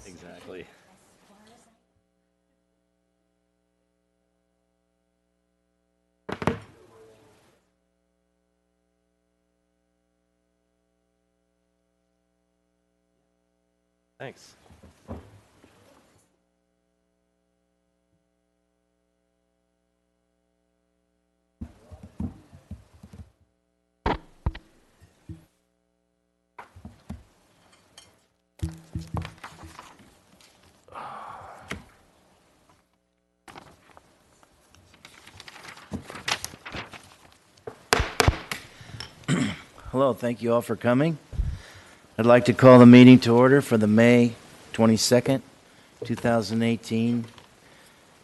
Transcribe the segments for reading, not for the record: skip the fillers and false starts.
Exactly. Thanks. Hello, thank you all for coming. I'd like to call the meeting to order for the May 22nd, 2018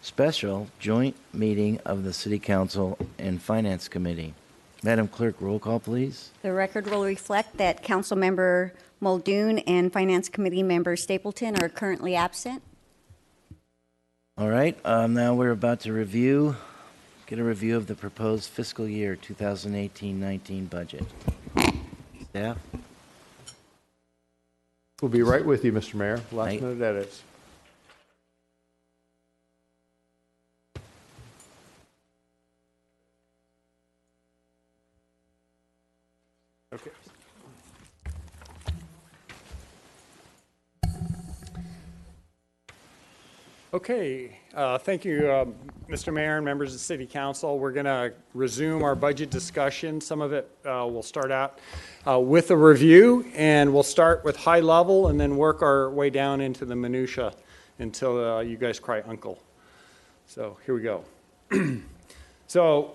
special joint meeting of the City Council and Finance Committee. Madam Clerk, roll call, please. The record will reflect that Councilmember Muldoon and Finance Committee Member Stapleton are currently absent. All right, now we're about to get a review of the proposed fiscal year 2018-19 budget. Staff? We'll be right with you, Mr. Mayor. Last Right. minute edits. Okay. Okay, thank you, Mr. Mayor and members of the City Council. We're going to resume our budget discussion. Some of it will start out with a review, and we'll start with high level and then work our way down into the minutia until you guys cry uncle. So here we go. So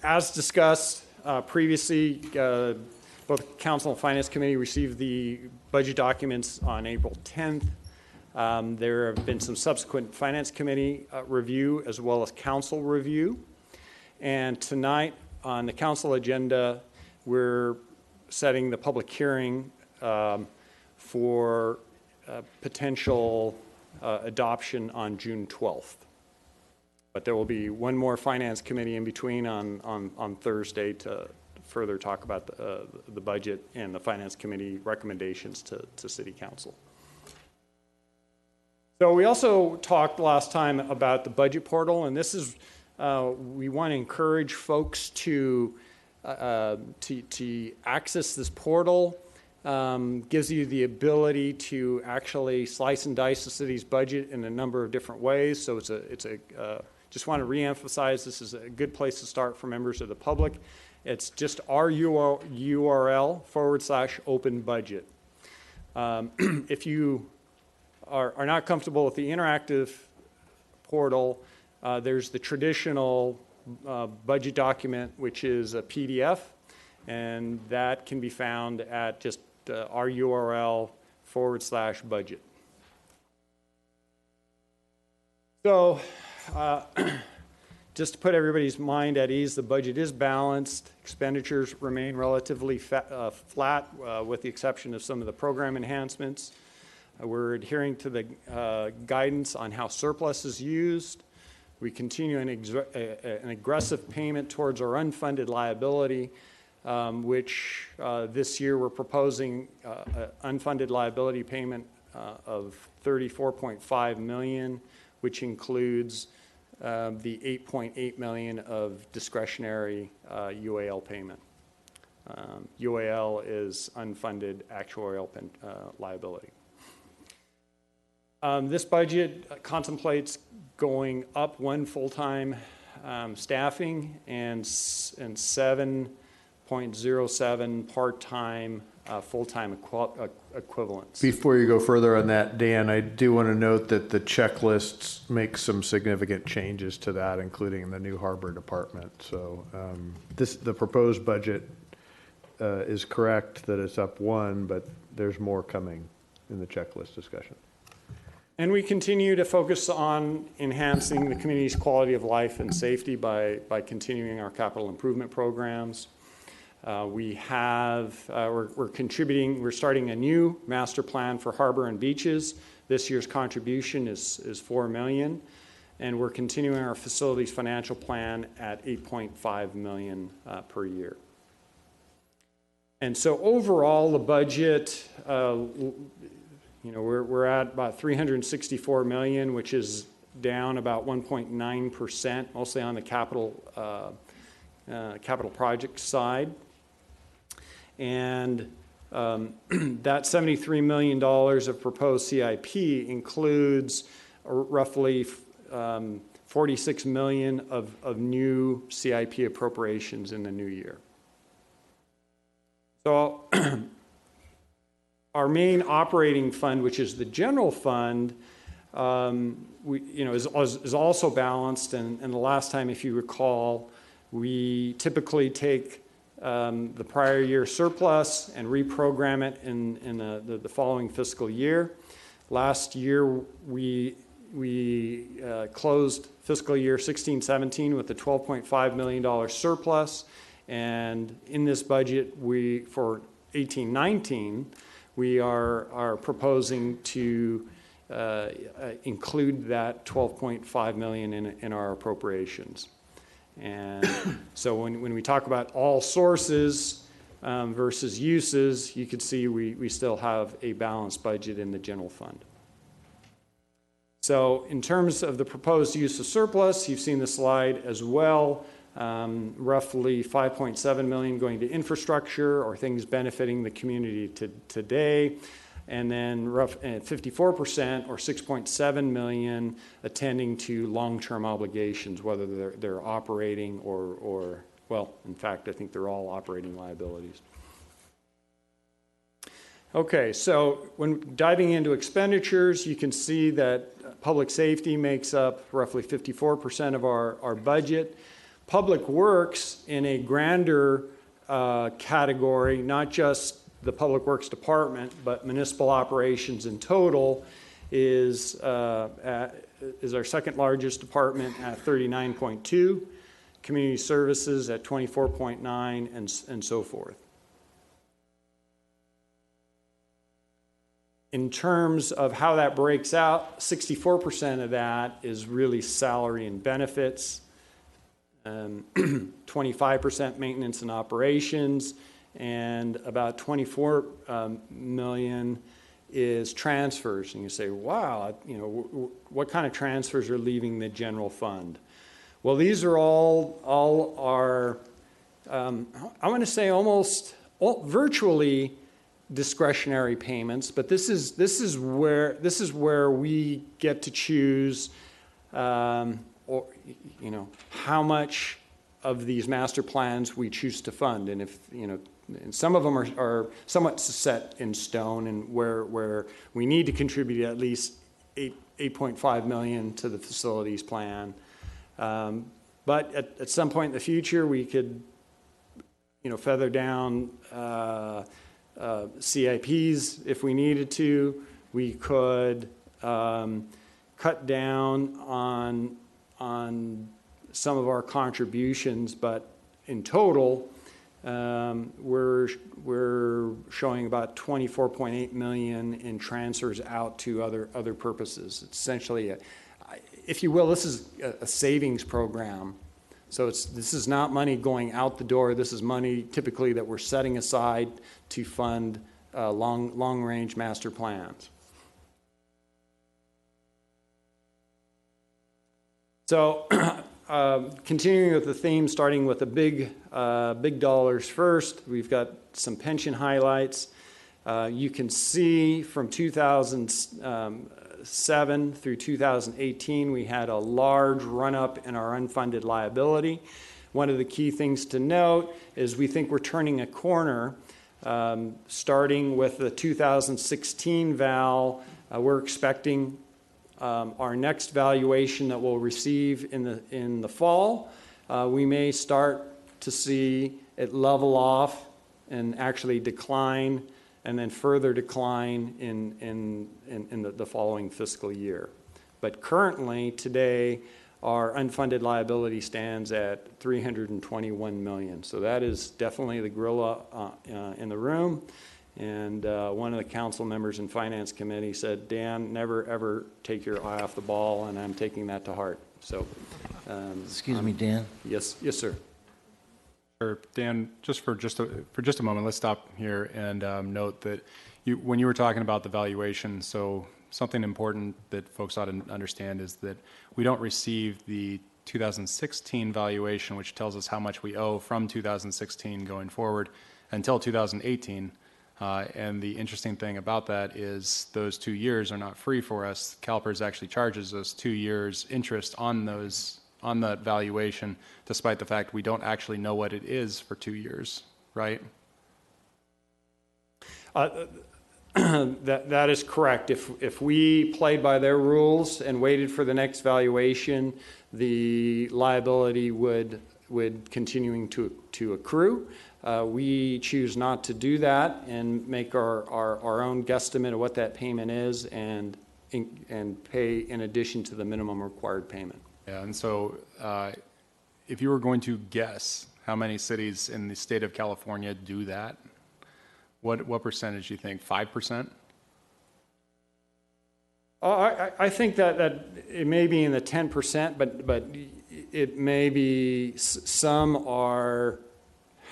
as discussed previously, both Council and Finance Committee received the budget documents on April 10th. There have been some subsequent Finance Committee review as well as Council review. And tonight on the Council agenda, we're setting the public hearing for potential adoption on June 12th. But there will be one more Finance Committee in between on Thursday to further talk about the budget and the Finance Committee recommendations to City Council. So we also talked last time about the budget portal, and this is, we want to encourage folks to access this portal. Gives you the ability to actually slice and dice the city's budget in a number of different ways. So just want to reemphasize this is a good place to start for members of the public. It's just our URL/open budget. If you are not comfortable with the interactive portal, there's the traditional budget document, which is a PDF, and that can be found at just our URL/budget. So just to put everybody's mind at ease, the budget is balanced. Expenditures remain relatively flat with the exception of some of the program enhancements. We're adhering to the guidance on how surplus is used. We continue an aggressive payment towards our unfunded liability, which this year we're proposing an unfunded liability payment of $34.5 million, which includes the $8.8 million of discretionary UAL payment. UAL is unfunded actuarial liability. This budget contemplates going up one full-time staffing and 7.07 part-time full-time equivalents. Before you go further on that, Dan, I do want to note that the checklists make some significant changes to that, including the new harbor department. So the proposed budget is correct that it's up one, but there's more coming in the checklist discussion. And we continue to focus on enhancing the community's quality of life and safety by continuing our capital improvement programs. We're starting a new master plan for harbor and beaches. This year's contribution is $4 million, and we're continuing our facilities financial plan at $8.5 million per year. And so overall, the budget we're at about 364 million, which is down about 1.9%, mostly on the capital project side. And that $73 million of proposed CIP includes roughly 46 million of new CIP appropriations in the new year. So our main operating fund, which is the general fund, is also balanced. And the last time, if you recall, we typically take the prior year surplus and reprogram it in the following fiscal year. Last year, we closed fiscal year 16-17 with a $12.5 million surplus. And in this budget, for 18-19, we are proposing to include that $12.5 million in our appropriations. And so when we talk about all sources versus uses, you can see we still have a balanced budget in the general fund. So in terms of the proposed use of surplus, you've seen the slide as well. Roughly 5.7 million going to infrastructure or things benefiting the community today, and then 54% or 6.7 million attending to long-term obligations, whether they're operating or well, in fact, I think they're all operating liabilities. Okay, so when diving into expenditures, you can see that public safety makes up roughly 54% of our budget. Public Works, in a grander category, not just the Public Works Department, but municipal operations in total, is our second largest department at 39.2, community services at 24.9, and so forth. In terms of how that breaks out, 64% of that is really salary and benefits. 25% maintenance and operations, and about 24 million is transfers. And you say, wow, what kind of transfers are leaving the general fund? Well, these are all our, I want to say virtually discretionary payments, but this is where we get to choose or how much of these master plans we choose to fund. And if and some of them are somewhat set in stone, and where we need to contribute at least 8.5 million to the facilities plan. But at some point in the future, we could feather down CIPs if we needed to. We could cut down on some of our contributions, but in total, we're showing about 24.8 million in transfers out to other purposes. It's essentially, if you will, this is a savings program. So this is not money going out the door. This is money typically that we're setting aside to fund long-range master plans. So continuing with the theme, starting with the big dollars first, we've got some pension highlights. You can see from 2007 through 2018, we had a large run-up in our unfunded liability. One of the key things to note is we think we're turning a corner. Starting with the 2016 val, we're expecting our next valuation that we'll receive in the fall. We may start to see it level off and actually decline, and then further decline in the following fiscal year. But currently, today, our unfunded liability stands at 321 million. So that is definitely the gorilla in the room. And one of the council members in Finance Committee said, Dan, never ever take your eye off the ball, and I'm taking that to heart. So, Excuse me, Dan. Yes, sir. Or Dan, for just a moment, let's stop here and note that when you were talking about the valuation, so something important that folks ought to understand is that we don't receive the 2016 valuation, which tells us how much we owe from 2016 going forward until 2018. And the interesting thing about that is those 2 years are not free for us. CalPERS actually charges us 2 years interest on that valuation, despite the fact we don't actually know what it is for 2 years, right? That is correct. If we played by their rules and waited for the next valuation, the liability would continuing to accrue. We choose not to do that and make our own guesstimate of what that payment is and pay in addition to the minimum required payment. Yeah, and so if you were going to guess how many cities in the state of California do that, what percentage do you think? 5%? I think that it may be in the 10%, but it may be some are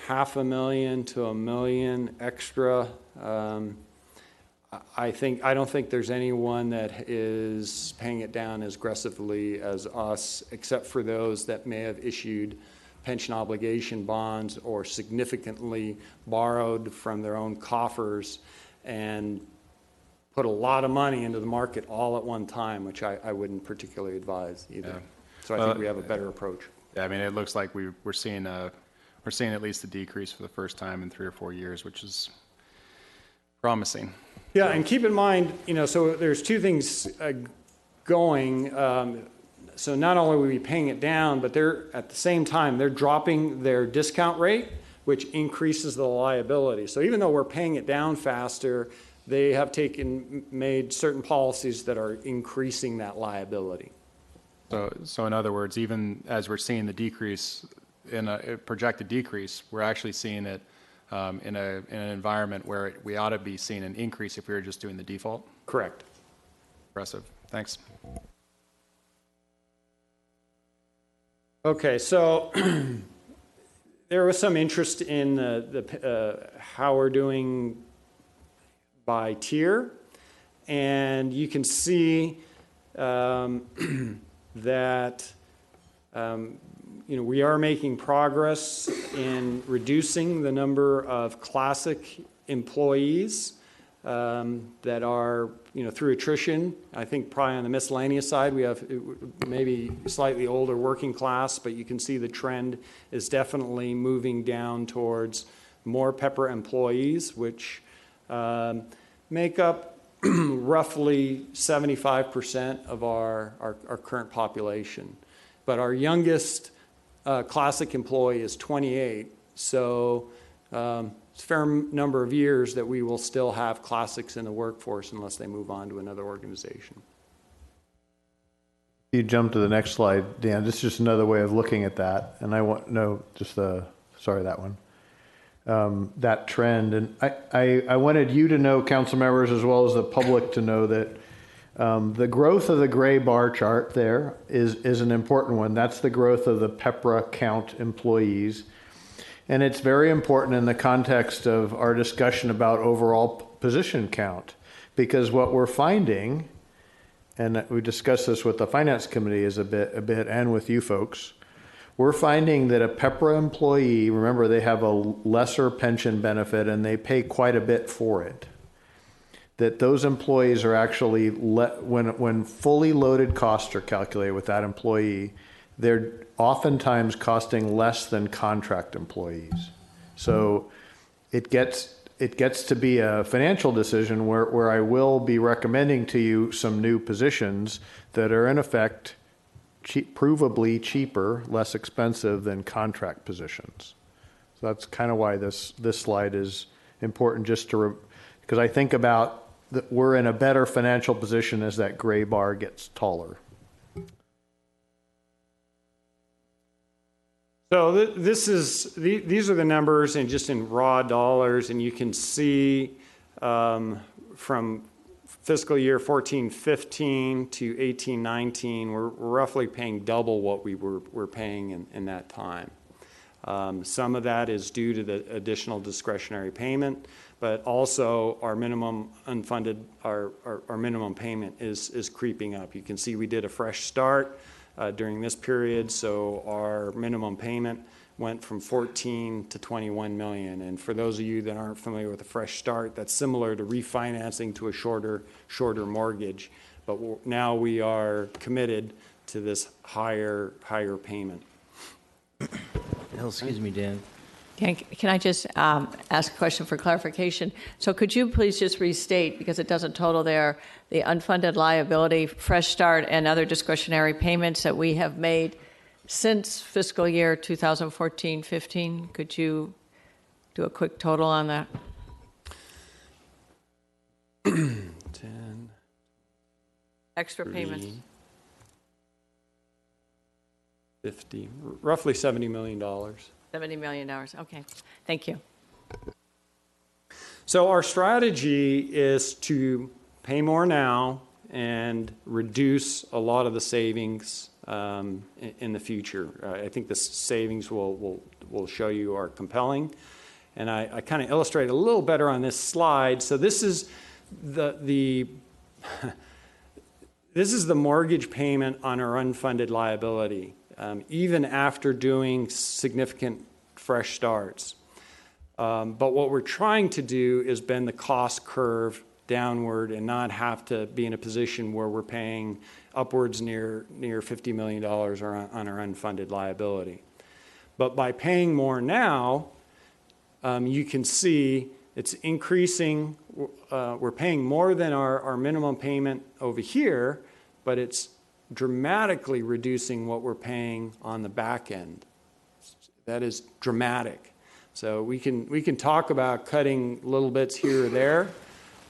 $500,000 to $1 million extra. I don't think there's anyone that is paying it down as aggressively as us, except for those that may have issued pension obligation bonds or significantly borrowed from their own coffers and put a lot of money into the market all at one time, which I wouldn't particularly advise either. Yeah. So I think we have a better approach. Yeah, I mean, it looks like we're seeing at least a decrease for the first time in 3 or 4 years, which is promising. Yeah, and keep in mind, so there's two things going. So not only will we be paying it down, but at the same time, they're dropping their discount rate, which increases the liability. So even though we're paying it down faster, they have made certain policies that are increasing that liability. So in other words, even as we're seeing the decrease in a projected decrease, we're actually seeing it in an environment where we ought to be seeing an increase if we were just doing the default? Correct. Impressive. Thanks. Okay, so there was some interest in how we're doing by tier, and you can see that we are making progress in reducing the number of classic employees that are, through attrition. I think probably on the miscellaneous side, we have maybe slightly older working class, but you can see the trend is definitely moving down towards more Pepper employees, which make up roughly 75% of our current population. But our youngest classic employee is 28, so it's a fair number of years that we will still have classics in the workforce unless they move on to another organization. You jump to the next slide, Dan. This is just another way of looking at that, and I want that one. That trend, and I wanted you to know, council members, as well as the public, to know that the growth of the gray bar chart there is an important one. That's the growth of the PEPRA count employees. And it's very important in the context of our discussion about overall position count, because what we're finding, and we discussed this with the finance committee a bit, and with you folks, we're finding that a PEPRA employee, remember, they have a lesser pension benefit and they pay quite a bit for it. That those employees are actually, when fully loaded costs are calculated with that employee, they're oftentimes costing less than contract employees. So it gets to be a financial decision where I will be recommending to you some new positions that are in effect provably cheaper, less expensive than contract positions. So that's kind of why this slide is important, just because I think about that we're in a better financial position as that gray bar gets taller. So these are the numbers and just in raw dollars, and you can see from fiscal year 14-15 to 18-19, we're roughly paying double what we were paying in that time. Some of that is due to the additional discretionary payment, but also our minimum unfunded, our minimum payment is creeping up. You can see we did a fresh start during this period, so our minimum payment went from 14 to 21 million. And for those of you that aren't familiar with a fresh start, that's similar to refinancing to a shorter mortgage. But now we are committed to this higher payment. Oh, excuse me, Dan. Can I just ask a question for clarification? So could you please just restate, because it doesn't total there, the unfunded liability, fresh start, and other discretionary payments that we have made since fiscal year 2014-15? Could you do a quick total on that? 10, Extra payments. 50, roughly $70 million. $70 million. Okay. Thank you. So our strategy is to pay more now and reduce a lot of the savings in the future. I think the savings will show you are compelling. And I kind of illustrate a little better on this slide. So this is the this is the mortgage payment on our unfunded liability, even after doing significant fresh starts. But what we're trying to do is bend the cost curve downward and not have to be in a position where we're paying upwards near $50 million on our unfunded liability. But by paying more now, you can see it's increasing. We're paying more than our minimum payment over here, but it's dramatically reducing what we're paying on the back end. That is dramatic. So we can talk about cutting little bits here or there,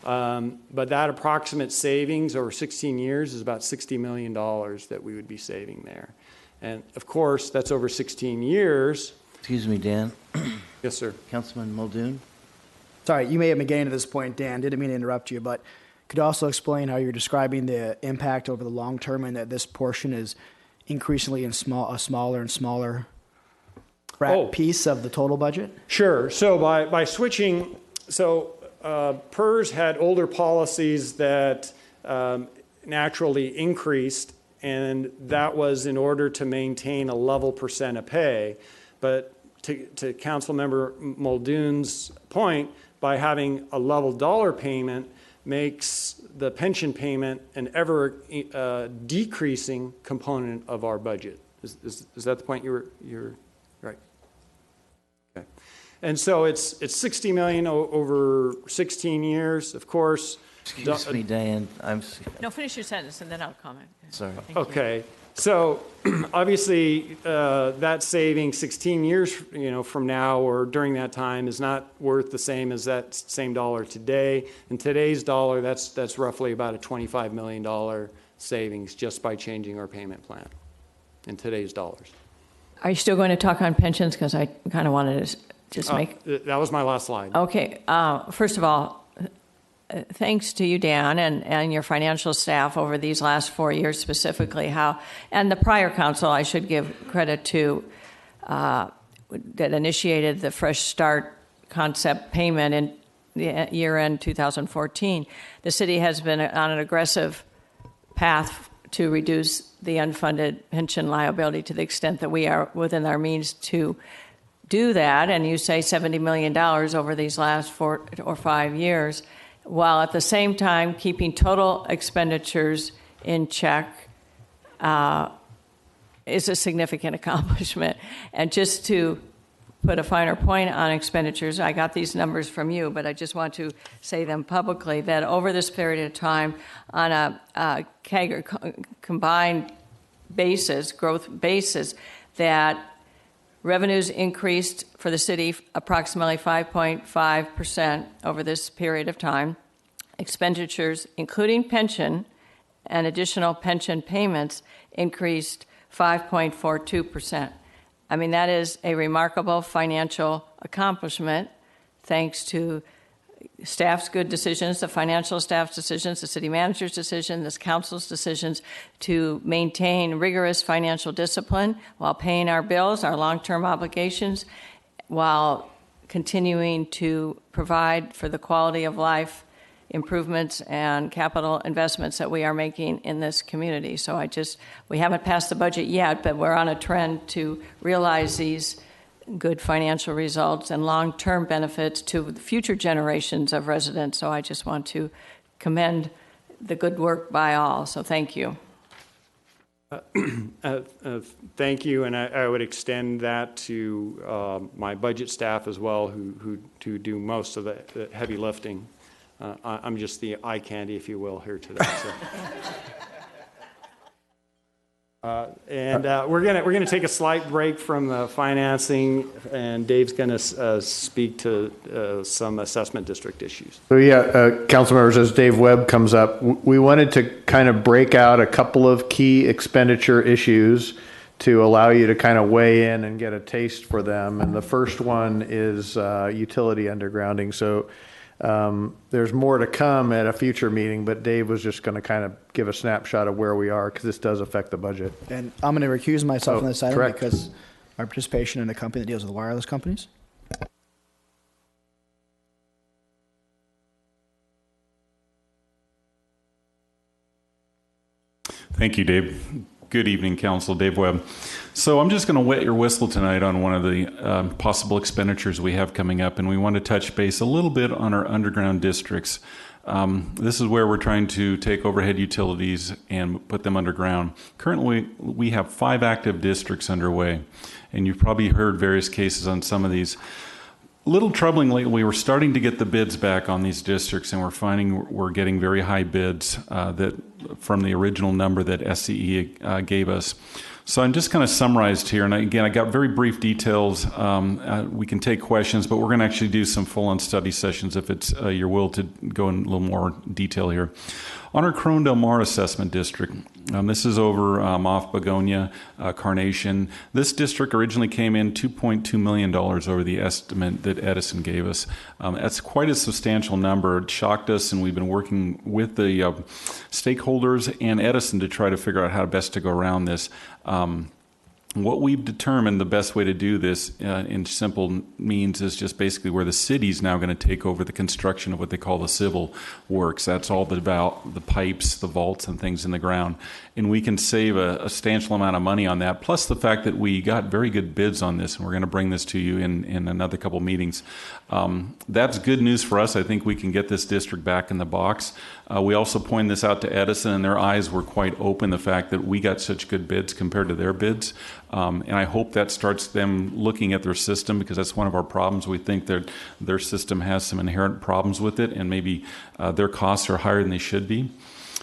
but that approximate savings over 16 years is about $60 million that we would be saving there. And of course, that's over 16 years. Excuse me, Dan. Yes, sir. Councilman Muldoon? Sorry, you may have been getting to this point, Dan. Didn't mean to interrupt you, but could you also explain how you're describing the impact over the long term and that this portion is increasingly in a smaller and smaller piece of the total budget? Sure. So by switching, PERS had older policies that naturally increased, and that was in order to maintain a level percent of pay. But to Councilmember Muldoon's point, by having a level dollar payment makes the pension payment an ever decreasing component of our budget. Is that the point you're right? Okay. And so it's $60 million over 16 years, of course. Excuse me, Dan. No, finish your sentence and then I'll comment. Sorry. Thank you. Okay. So obviously that saving 16 years from now or during that time is not worth the same as that same dollar today. In today's dollar, that's roughly about a $25 million savings just by changing our payment plan in today's dollars. Are you still going to talk on pensions? Because I kind of wanted to just make... That was my last slide. Okay. First of all, thanks to you, Dan, and your financial staff over these last 4 years specifically, and the prior council, I should give credit to, that initiated the Fresh Start concept payment in the year-end 2014. The city has been on an aggressive path to reduce the unfunded pension liability to the extent that we are within our means to do that, and you say $70 million over these last 4 or 5 years, while at the same time keeping total expenditures in check is a significant accomplishment. And just to put a finer point on expenditures, I got these numbers from you, but I just want to say them publicly, that over this period of time, on a CAGR combined basis, growth basis, that revenues increased for the city approximately 5.5% over this period of time. Expenditures, including pension and additional pension payments, increased 5.42%. I mean, that is a remarkable financial accomplishment thanks to staff's good decisions, the financial staff's decisions, the city manager's decision, this council's decisions to maintain rigorous financial discipline while paying our bills, our long-term obligations, while continuing to provide for the quality of life improvements and capital investments that we are making in this community. So we haven't passed the budget yet, but we're on a trend to realize these good financial results and long-term benefits to future generations of residents. So I just want to commend the good work by all. So thank you. Thank you, and I would extend that to my budget staff as well, who do most of the heavy lifting. I'm just the eye candy, if you will, here today. So. We're gonna take a slight break from the financing, and Dave's gonna speak to some assessment district issues. So council members, as Dave Webb comes up, we wanted to kind of break out a couple of key expenditure issues to allow you to kind of weigh in and get a taste for them. And the first one is utility undergrounding. So there's more to come at a future meeting, but Dave was just going to kind of give a snapshot of where we are because this does affect the budget. And I'm going to recuse myself from this item correct. because my participation in a company that deals with wireless companies. Thank you, Dave. Good evening, Council. Dave Webb. So I'm just going to wet your whistle tonight on one of the possible expenditures we have coming up, and we want to touch base a little bit on our underground districts. This is where we're trying to take overhead utilities and put them underground. Currently, we have 5 active districts underway, and you've probably heard various cases on some of these. A little troubling lately, we're starting to get the bids back on these districts, and we're finding we're getting very high bids that from the original number that SCE gave us. So I'm just kind of summarized here, and again, I got very brief details. We can take questions, but we're going to actually do some full-on study sessions if it's your will to go in a little more detail here. On our Corona Del Mar Assessment District, this is over off Begonia, Carnation. This district originally came in $2.2 million over the estimate that Edison gave us. That's quite a substantial number. It shocked us, and we've been working with the stakeholders and Edison to try to figure out how best to go around this. What we've determined the best way to do this in simple means is just basically where the city's now going to take over the construction of what they call the civil works. That's all about the pipes, the vaults, and things in the ground. And we can save a substantial amount of money on that, plus the fact that we got very good bids on this, and we're going to bring this to you in another couple meetings. That's good news for us. I think we can get this district back in the box. We also pointed this out to Edison, and their eyes were quite open, the fact that we got such good bids compared to their bids. And I hope that starts them looking at their system, because that's one of our problems. We think that their system has some inherent problems with it, and maybe their costs are higher than they should be.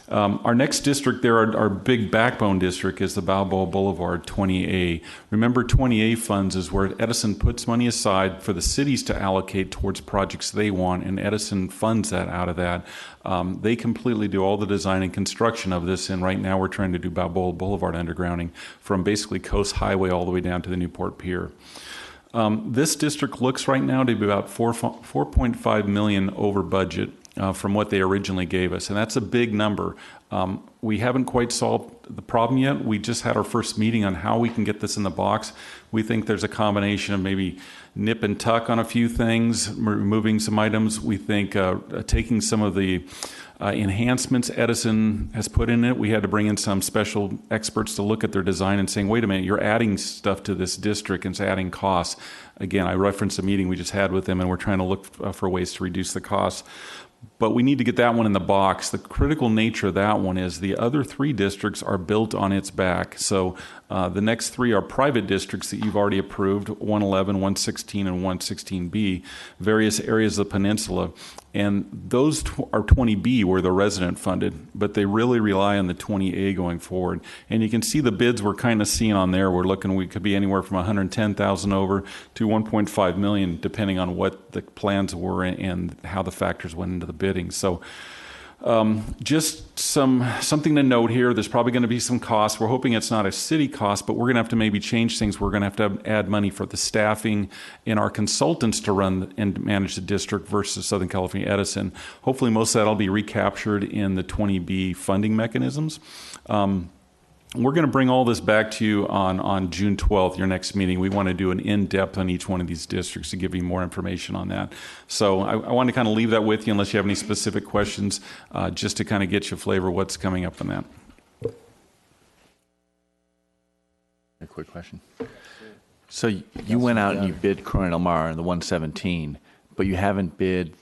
Our next district there, our big backbone district, is the Balboa Boulevard 20A. Remember, 20A funds is where Edison puts money aside for the cities to allocate towards projects they want, and Edison funds that out of that. They completely do all the design and construction of this, and right now we're trying to do Balboa Boulevard undergrounding from basically Coast Highway all the way down to the Newport Pier. This district looks right now to be about $4.5 million over budget. From what they originally gave us, and that's a big number. We haven't quite solved the problem yet. We just had our first meeting on how we can get this in the box. We think there's a combination of maybe nip and tuck on a few things, removing some items. We think taking some of the enhancements Edison has put in it. We had to bring in some special experts to look at their design and saying, wait a minute, you're adding stuff to this district and it's adding costs. Again, I referenced a meeting we just had with them, and we're trying to look for ways to reduce the costs. But we need to get that one in the box. The critical nature of that one is the other 3 districts are built on its back. So the next 3 are private districts that you've already approved, 111, 116, and 116B, various areas of the peninsula. And those are 20B where they're resident funded, but they really rely on the 20A going forward. And you can see the bids we're kind of seeing on there. We're looking, we could be anywhere from $110,000 over to $1.5 million, depending on what the plans were and how the factors went into the bidding. So Just something to note here. There's probably going to be some costs. We're hoping it's not a city cost, but we're going to have to maybe change things. We're going to add money for the staffing and our consultants to run and manage the district versus Southern California Edison. Hopefully most of that will be recaptured in the 20B funding mechanisms. We're going to bring all this back to you on June 12th, your next meeting. We want to do an in-depth on each one of these districts to give you more information on that. So I want to kind of leave that with you unless you have any specific questions, just to kind of get you a flavor of what's coming up on that. A quick question. So you went out and you bid Corona Del Mar and the 117, but you haven't bid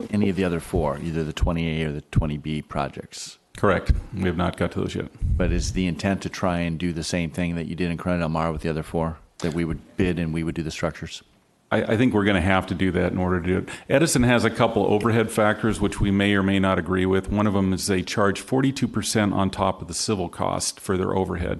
any of the other four, either the 20A or the 20B projects. Correct. We have not got to those yet. But is the intent to try and do the same thing that you did in Corona Del Mar with the other four, that we would bid and we would do the structures? I think we're going to have to do that in order to do it. Edison has a couple overhead factors which we may or may not agree with. One of them is they charge 42% on top of the civil cost for their overhead.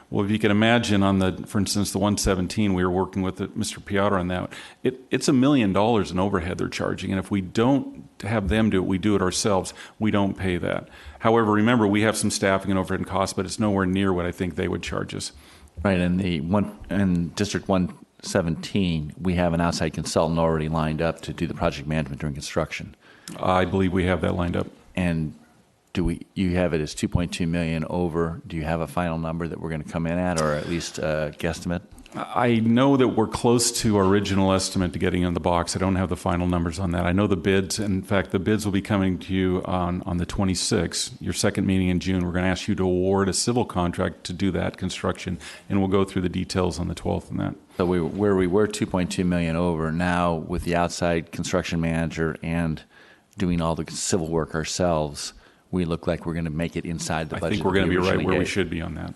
Well, if you can imagine for instance, the 117, we were working with Mr. Piotr on that. It's $1 million in overhead they're charging, and if we don't have them do it, we do it ourselves, we don't pay that. However, remember, we have some staffing and overhead costs, but it's nowhere near what I think they would charge us. Right, and in District 117, we have an outside consultant already lined up to do the project management during construction. I believe we have that lined up. And you have it as 2.2 million over. Do you have a final number that we're going to come in at, or at least a guesstimate? I know that we're close to our original estimate to getting in the box. I don't have the final numbers on that. I know the bids. In fact, the bids will be coming to you on the 26th, your second meeting in June. We're going to ask you to award a civil contract to do that construction, and we'll go through the details on the 12th on that. So where we were 2.2 million over, now with the outside construction manager and doing all the civil work ourselves, we look like we're going to make it inside the budget. I think we're going to be right where we should be on that.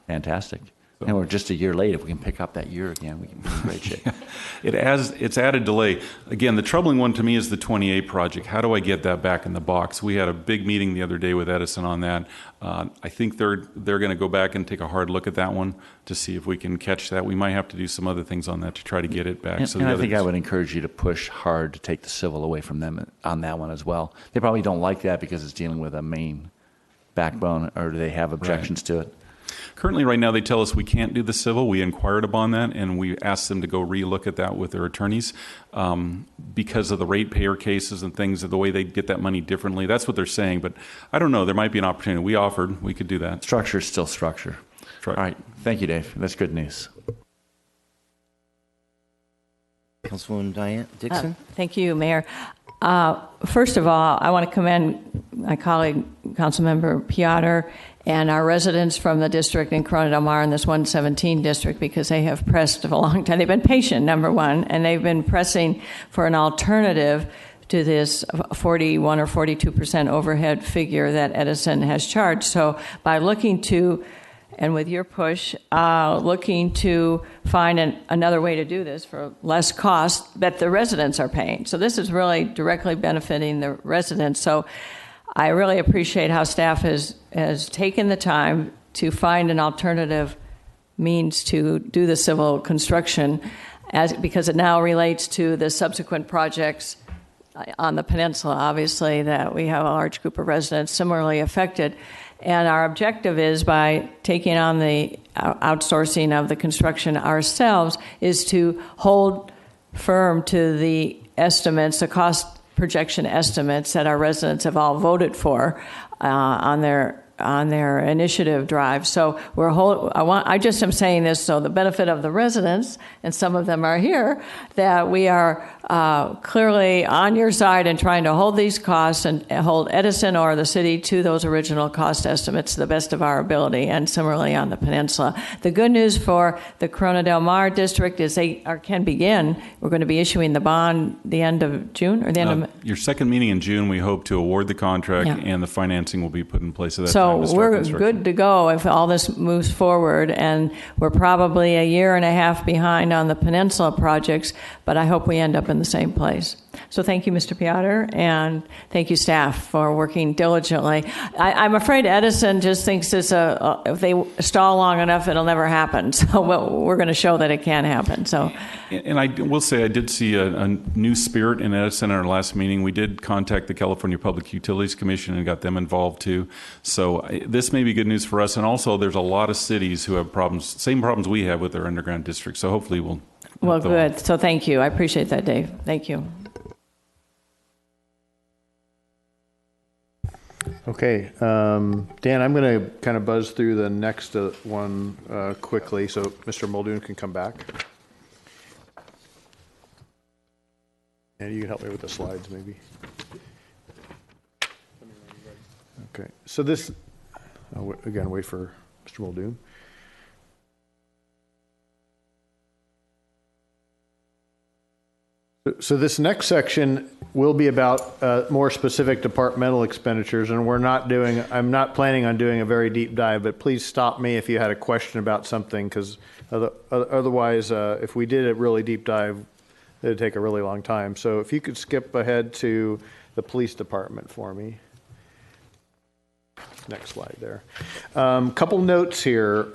Fantastic. And we're just a year late. If we can pick up that year again, we can be in great shape. It's added delay. Again, the troubling one to me is the 28 project. How do I get that back in the box? We had a big meeting the other day with Edison on that. I think they're going to go back and take a hard look at that one to see if we can catch that. We might have to do some other things on that to try to get it back. And I think I would encourage you to push hard to take the civil away from them on that one as well. They probably don't like that because it's dealing with a main backbone, or do they have objections to it? Currently, right now, they tell us we can't do the civil. We inquired upon that, and we asked them to go re-look at that with their attorneys because of the ratepayer cases and things, of the way they get that money differently. That's what they're saying, but I don't know. There might be an opportunity. We offered. We could do that. Structure is still structure. Right. All right. Thank you, Dave. That's good news. Councilwoman Diane Dixon? Thank you, Mayor. First of all, I want to commend my colleague, Councilmember Piotr, and our residents from the district in Corona Del Mar in this 117 district, because they have pressed for a long time. They've been patient, number one, and they've been pressing for an alternative to this 41 or 42% overhead figure that Edison has charged. So by looking to, and with your push, looking to find another way to do this for less cost that the residents are paying. So this is really directly benefiting the residents. So I really appreciate how staff has taken the time to find an alternative means to do the civil construction, because it now relates to the subsequent projects on the peninsula, obviously, that we have a large group of residents similarly affected. And our objective is, by taking on the outsourcing of the construction ourselves, is to hold firm to the estimates, the cost projection estimates that our residents have all voted for on their initiative drive. So I just am saying this so the benefit of the residents, and some of them are here, that we are clearly on your side in trying to hold these costs and hold Edison or the city to those original cost estimates to the best of our ability, and similarly on the peninsula. The good news for the Corona Del Mar district is they can begin. We're going to be issuing the bond the end of June, or the end of your second meeting in June. We hope to award the contract, Yeah. and the financing will be put in place at that So So to start we're construction. good to go if all this moves forward, and we're probably a year and a half behind on the Peninsula projects, but I hope we end up in the same place. So thank you, Mr. Piotr, and thank you, staff, for working diligently. I'm afraid Edison just thinks if they stall long enough, it'll never happen. So we're going to show that it can happen. So, And I will say I did see a new spirit in Edison in our last meeting. We did contact the California Public Utilities Commission and got them involved too. So this may be good news for us. And also there's a lot of cities who have problems, same problems we have with their underground districts. So hopefully we'll. well, good. So thank you. I appreciate that, Dave. Thank you. Okay, Dan, I'm going to kind of buzz through the next one quickly, so Mr. Muldoon can come back. And you can help me with the slides, maybe. Okay, so this, again, wait for Mr. Muldoon. So this next section will be about more specific departmental expenditures, and I'm not planning on doing a very deep dive, but please stop me if you had a question about something, because otherwise, if we did a really deep dive, it'd take a really long time. So if you could skip ahead to the police department for me. Next slide there. Couple notes here.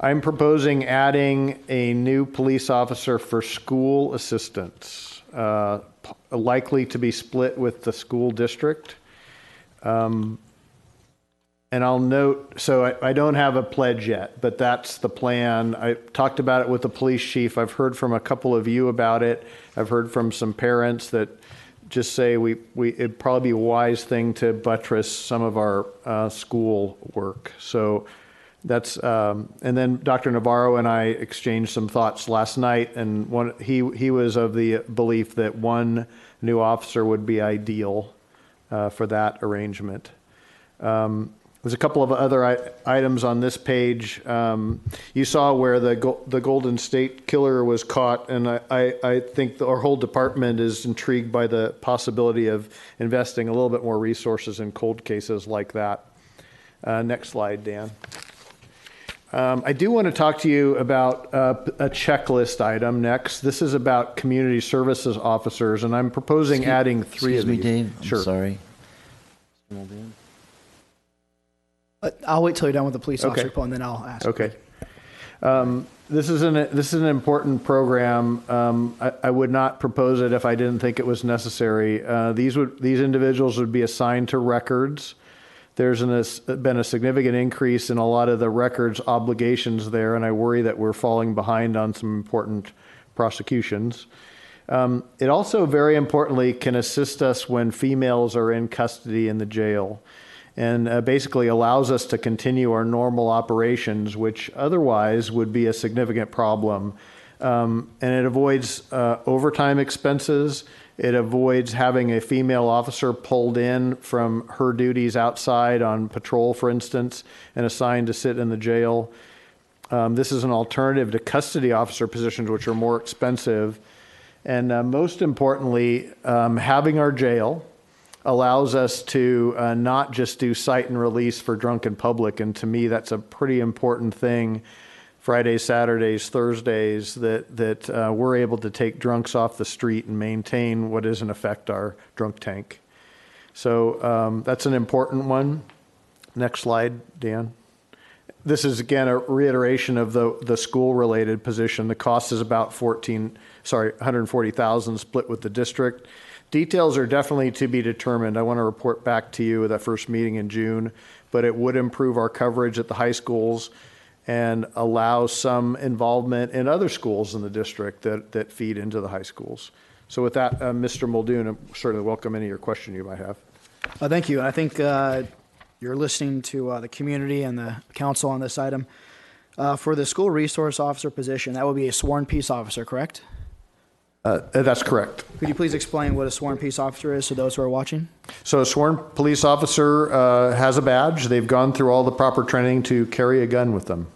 I'm proposing adding a new police officer for school assistants, likely to be split with the school district. And I'll note, so I don't have a pledge yet, but that's the plan. I talked about it with the police chief. I've heard from a couple of you about it. I've heard from some parents that just say it'd probably be a wise thing to buttress some of our school work. So that's, and then Dr. Navarro and I exchanged some thoughts last night, and he was of the belief that one new officer would be ideal for that arrangement. There's a couple of other items on this page. You saw where the Golden State Killer was caught, and I think our whole department is intrigued by the possibility of investing a little bit more resources in cold cases like that. Next slide, Dan. I do want to talk to you about a checklist item next. This is about community services officers, and I'm proposing adding three of these. Excuse me, Dave. Sure. I'm sorry. I'll wait till you're done with the police officer Okay. report, and then I'll ask. Okay. This is an important program. I would not propose it if I didn't think it was necessary. These individuals would be assigned to records. There's been a significant increase in a lot of the records obligations there, and I worry that we're falling behind on some important prosecutions. It also, very importantly, can assist us when females are in custody in the jail, and basically allows us to continue our normal operations, which otherwise would be a significant problem. And it avoids overtime expenses. It avoids having a female officer pulled in from her duties outside on patrol, for instance, and assigned to sit in the jail. This is an alternative to custody officer positions, which are more expensive. And most importantly, having our jail allows us to not just do cite and release for drunken public. And to me, that's a pretty important thing. Fridays, Saturdays, Thursdays, that we're able to take drunks off the street and maintain what is in effect our drunk tank. So that's an important one. Next slide, Dan. This is again a reiteration of the school-related position. The cost is about $140,000 split with the district. Details are definitely to be determined. I want to report back to you at that first meeting in June, but it would improve our coverage at the high schools and allow some involvement in other schools in the district that feed into the high schools. So with that, Mr. Muldoon, I certainly welcome any of your question you might have. Thank you. I think you're listening to the community and the council on this item. For the school resource officer position, that would be a sworn peace officer, correct? That's correct. Could you please explain what a sworn peace officer is to those who are watching? So a sworn police officer has a badge. They've gone through all the proper training to carry a gun with them.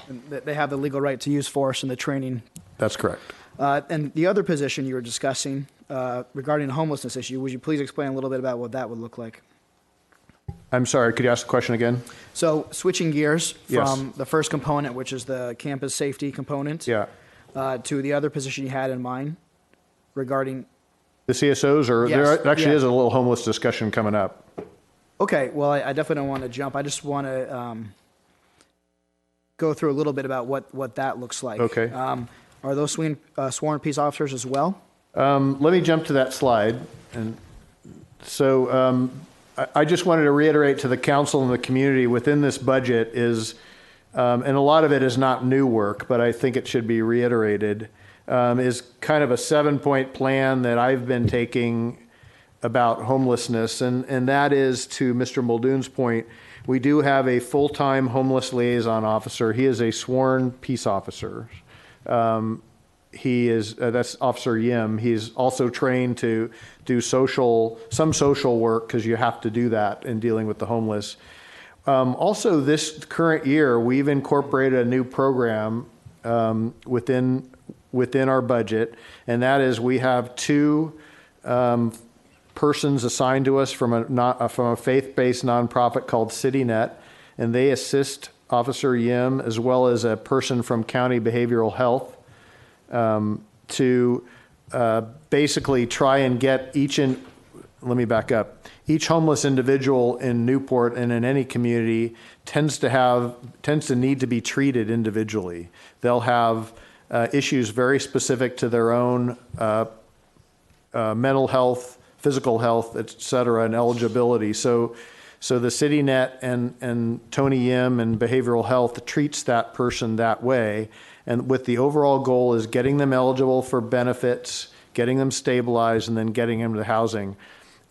And they have the legal right to use force in the training. That's correct. And the other position you were discussing regarding the homelessness issue, would you please explain a little bit about what that would look like? I'm sorry, could you ask the question again? So switching gears Yes. from the first component, which is the campus safety component, Yeah. To the other position you had in mind regarding. The CSOs, or Yes, there actually yeah. is a little homeless discussion coming up. Okay, well, I definitely don't want to jump. I just want to go through a little bit about what that looks like. Okay. Are those sworn peace officers as well? Let me jump to that slide. And so I just wanted to reiterate to the council and the community within this budget is, and a lot of it is not new work, but I think it should be reiterated, is kind of a 7-point plan that I've been taking about homelessness. And that is, to Mr. Muldoon's point, we do have a full-time homeless liaison officer. He is a sworn peace officer. He is, that's Officer Yim. He's also trained to do some social work, because you have to do that in dealing with the homeless. Also, this current year, we've incorporated a new program within our budget, and that is we have 2 persons assigned to us from a faith-based nonprofit called CityNet, and they assist Officer Yim as well as a person from County Behavioral Health to basically try and get let me back up. Each homeless individual in Newport and in any community tends to need to be treated individually. They'll have issues very specific to their own mental health, physical health, et cetera, and eligibility. So the CityNet and Tony Yim and Behavioral Health treats that person that way. And with the overall goal is getting them eligible for benefits, getting them stabilized, and then getting them to housing.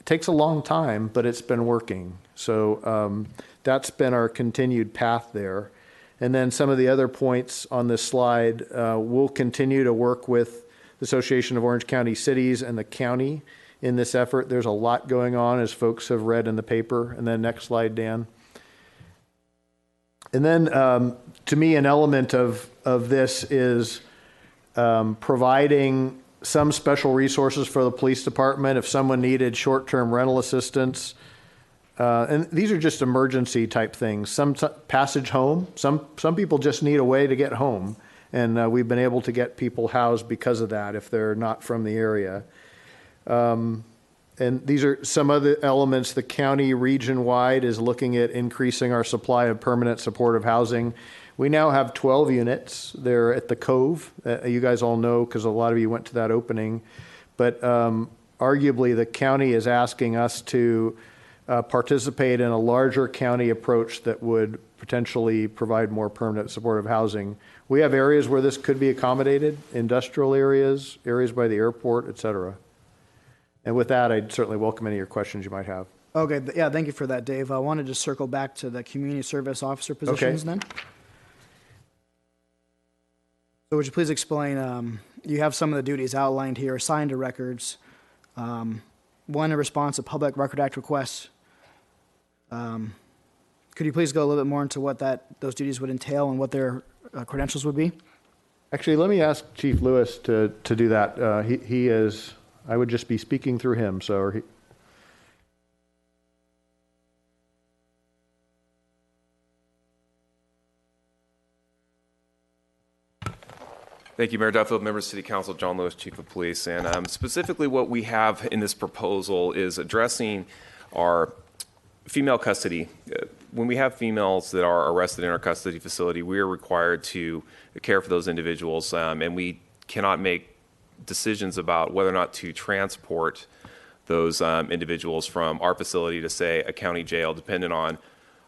It takes a long time, but it's been working. So that's been our continued path there. And then some of the other points on this slide, we'll continue to work with the Association of Orange County Cities and the county in this effort. There's a lot going on, as folks have read in the paper. And then next slide, Dan. And then to me, an element of this is providing some special resources for the police department if someone needed short-term rental assistance. And these are just emergency type things. Some passage home. Some people just need a way to get home. And we've been able to get people housed because of that if they're not from the area. And these are some other elements. The county region-wide is looking at increasing our supply of permanent supportive housing. We now have 12 units. They're at the Cove. You guys all know because a lot of you went to that opening. But arguably, the county is asking us to participate in a larger county approach that would potentially provide more permanent supportive housing. We have areas where this could be accommodated, industrial areas, areas by the airport, et cetera. And with that, I'd certainly welcome any of your questions you might have. Okay, yeah, thank you for that, Dave. I wanted to circle back to the community service officer positions then. So would you please explain, you have some of the duties outlined here, assigned to records, one in response to Public Record Act requests. Could you please go a little bit more into what those duties would entail and what their credentials would be? Actually, let me ask Chief Lewis to do that. He is, I would just be speaking through him, so Thank you, Mayor Duffield, members of City Council, John Lewis, Chief of Police. And specifically what we have in this proposal is addressing our female custody. When we have females that are arrested in our custody facility, we are required to care for those individuals, and we cannot make decisions about whether or not to transport those individuals from our facility to, say, a county jail, depending on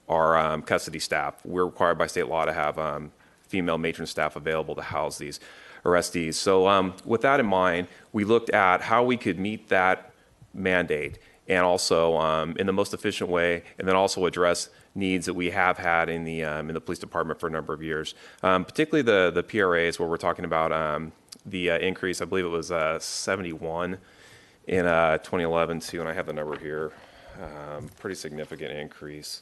our custody staff. We're required by state law to have female matron staff available to house these arrestees. So with that in mind, we looked at how we could meet that mandate and also in the most efficient way, and then also address needs that we have had in the police department for a number of years, particularly the PRAs, where we're talking about the increase. I believe it was 71 in 2011 too, and I have the number here. Pretty significant increase.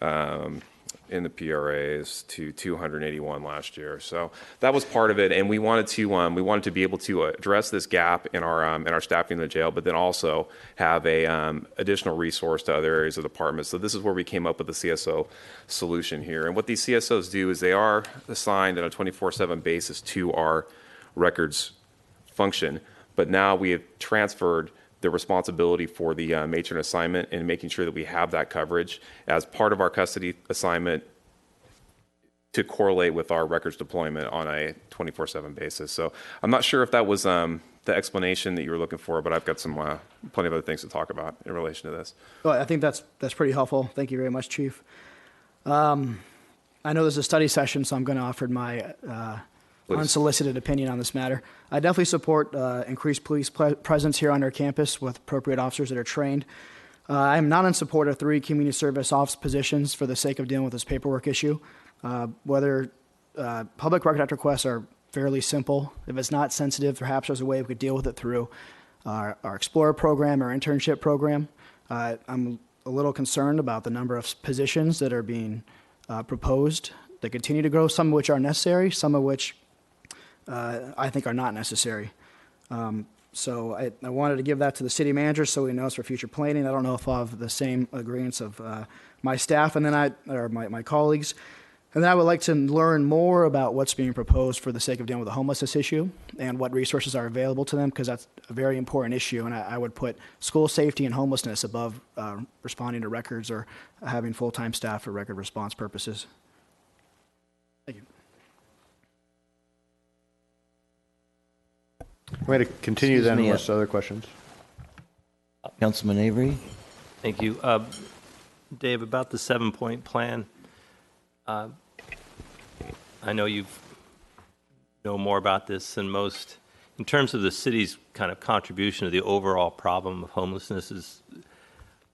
in the PRAs to 281 last year. So that was part of it, and we wanted to be able to address this gap in our staffing in the jail, but then also have a additional resource to other areas of the department. So this is where we came up with the CSO solution here. And what these CSOs do is they are assigned on a 24/7 basis to our records function, but now we have transferred the responsibility for the matron assignment and making sure that we have that coverage as part of our custody assignment to correlate with our records deployment on a 24/7 basis. So I'm not sure if that was the explanation that you were looking for, but I've got some plenty of other things to talk about in relation to this. Well, I think that's pretty helpful. Thank you very much, Chief. I know there's a study session, so I'm going to offer my unsolicited opinion on this matter. I definitely support increased police presence here on our campus with appropriate officers that are trained. I am not in support of 3 community service office positions for the sake of dealing with this paperwork issue. Whether public record act requests are fairly simple. If it's not sensitive, perhaps there's a way we could deal with it through our Explorer program or internship program. I'm a little concerned about the number of positions that are being proposed. They continue to grow, some of which are necessary, some of which I think are not necessary. So I wanted to give that to the city manager so he knows for future planning. I don't know if I'll have the same agreements of my staff and then my colleagues. And then I would like to learn more about what's being proposed for the sake of dealing with the homelessness issue and what resources are available to them, because that's a very important issue. And I would put school safety and homelessness above responding to records or having full-time staff for record response purposes. Thank you. We're going to continue Excuse then me, unless other questions. Councilman Avery? Thank you. Dave, about the 7-point plan, I know you know more about this than most. In terms of the city's kind of contribution to the overall problem of homelessness,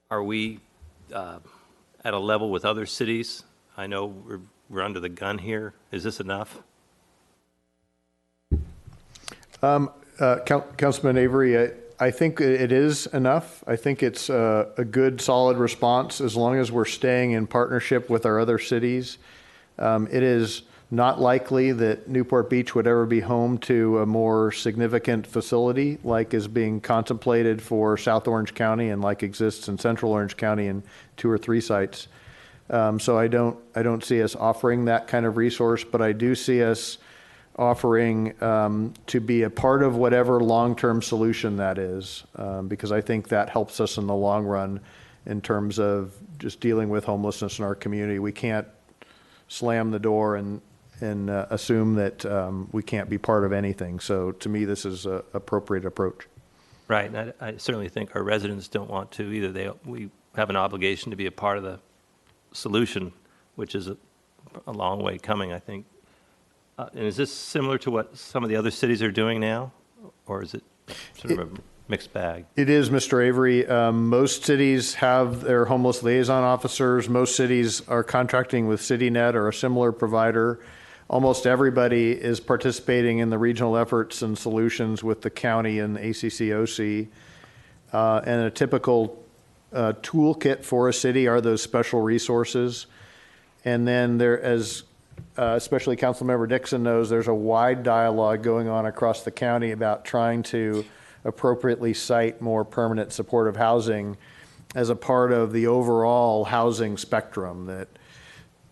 are we at a level with other cities? I know we're under the gun here. Is this enough? Councilman Avery, I think it is enough. I think it's a good, solid response as long as we're staying in partnership with our other cities. It is not likely that Newport Beach would ever be home to a more significant facility like is being contemplated for South Orange County and like exists in Central Orange County in 2 or 3 sites. So I don't see us offering that kind of resource, but I do see us offering to be a part of whatever long-term solution that is, because I think that helps us in the long run in terms of just dealing with homelessness in our community. We can't slam the door and assume that we can't be part of anything. So to me, this is an appropriate approach. Right, and I certainly think our residents don't want to either. We have an obligation to be a part of the solution, which is a long way coming, I think. And is this similar to what some of the other cities are doing now, or is it sort of a mixed bag? It is, Mr. Avery. Most cities have their homeless liaison officers. Most cities are contracting with CityNet or a similar provider. Almost everybody is participating in the regional efforts and solutions with the county and the ACCOC. And a typical toolkit for a city are those special resources. And then there, as especially Councilmember Dixon knows, there's a wide dialogue going on across the county about trying to appropriately site more permanent supportive housing as a part of the overall housing spectrum. That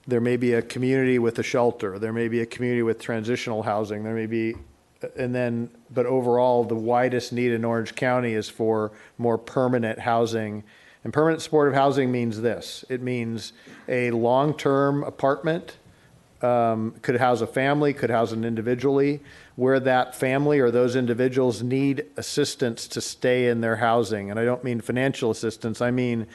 there may be a community with a shelter, there may be a community with transitional housing, there may be, but overall the widest need in Orange County is for more permanent housing. And permanent supportive housing means this. It means a long-term apartment, could house a family, could house an individually, where that family or those individuals need assistance to stay in their housing. And I don't mean financial assistance, I mean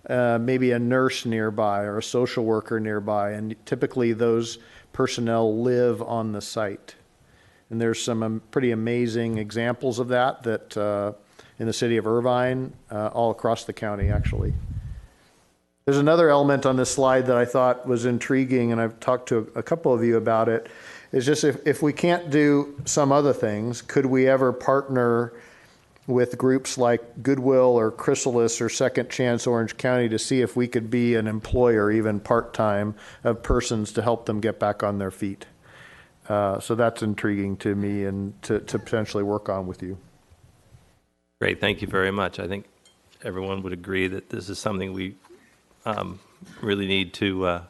maybe a nurse nearby or a social worker nearby. And typically those personnel live on the site. And there's some pretty amazing examples of that in the city of Irvine, all across the county actually. There's another element on this slide that I thought was intriguing, and I've talked to a couple of you about it, is just if we can't do some other things, could we ever partner with groups like Goodwill or Chrysalis or Second Chance Orange County to see if we could be an employer, even part-time, of persons to help them get back on their feet. So that's intriguing to me and to potentially work on with you. Great, thank you very much. I think everyone would agree that this is something we really need to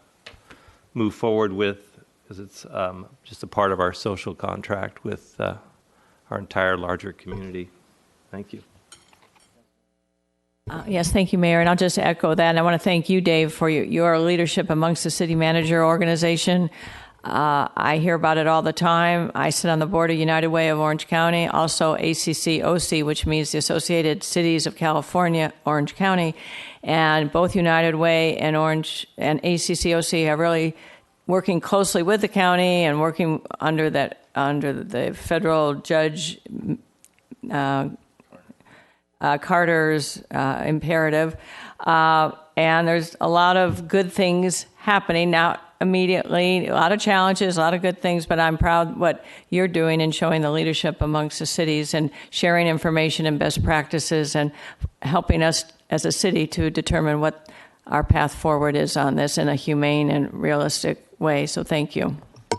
move forward with, because it's just a part of our social contract with our entire larger community. Thank you. Yes, thank you, Mayor. And I'll just echo that. And I want to thank you, Dave, for your leadership amongst the city manager organization. I hear about it all the time. I sit on the board of United Way of Orange County, also ACC-OC, which means the Associated Cities of California, Orange County. And both United Way and ACC-OC are really working closely with the county and working under the federal judge Carter's imperative. And there's a lot of good things happening now immediately, a lot of challenges, a lot of good things, but I'm proud what you're doing and showing the leadership amongst the cities and sharing information and best practices and helping us as a city to determine what our path forward is on this in a humane and realistic way. So thank you. I'm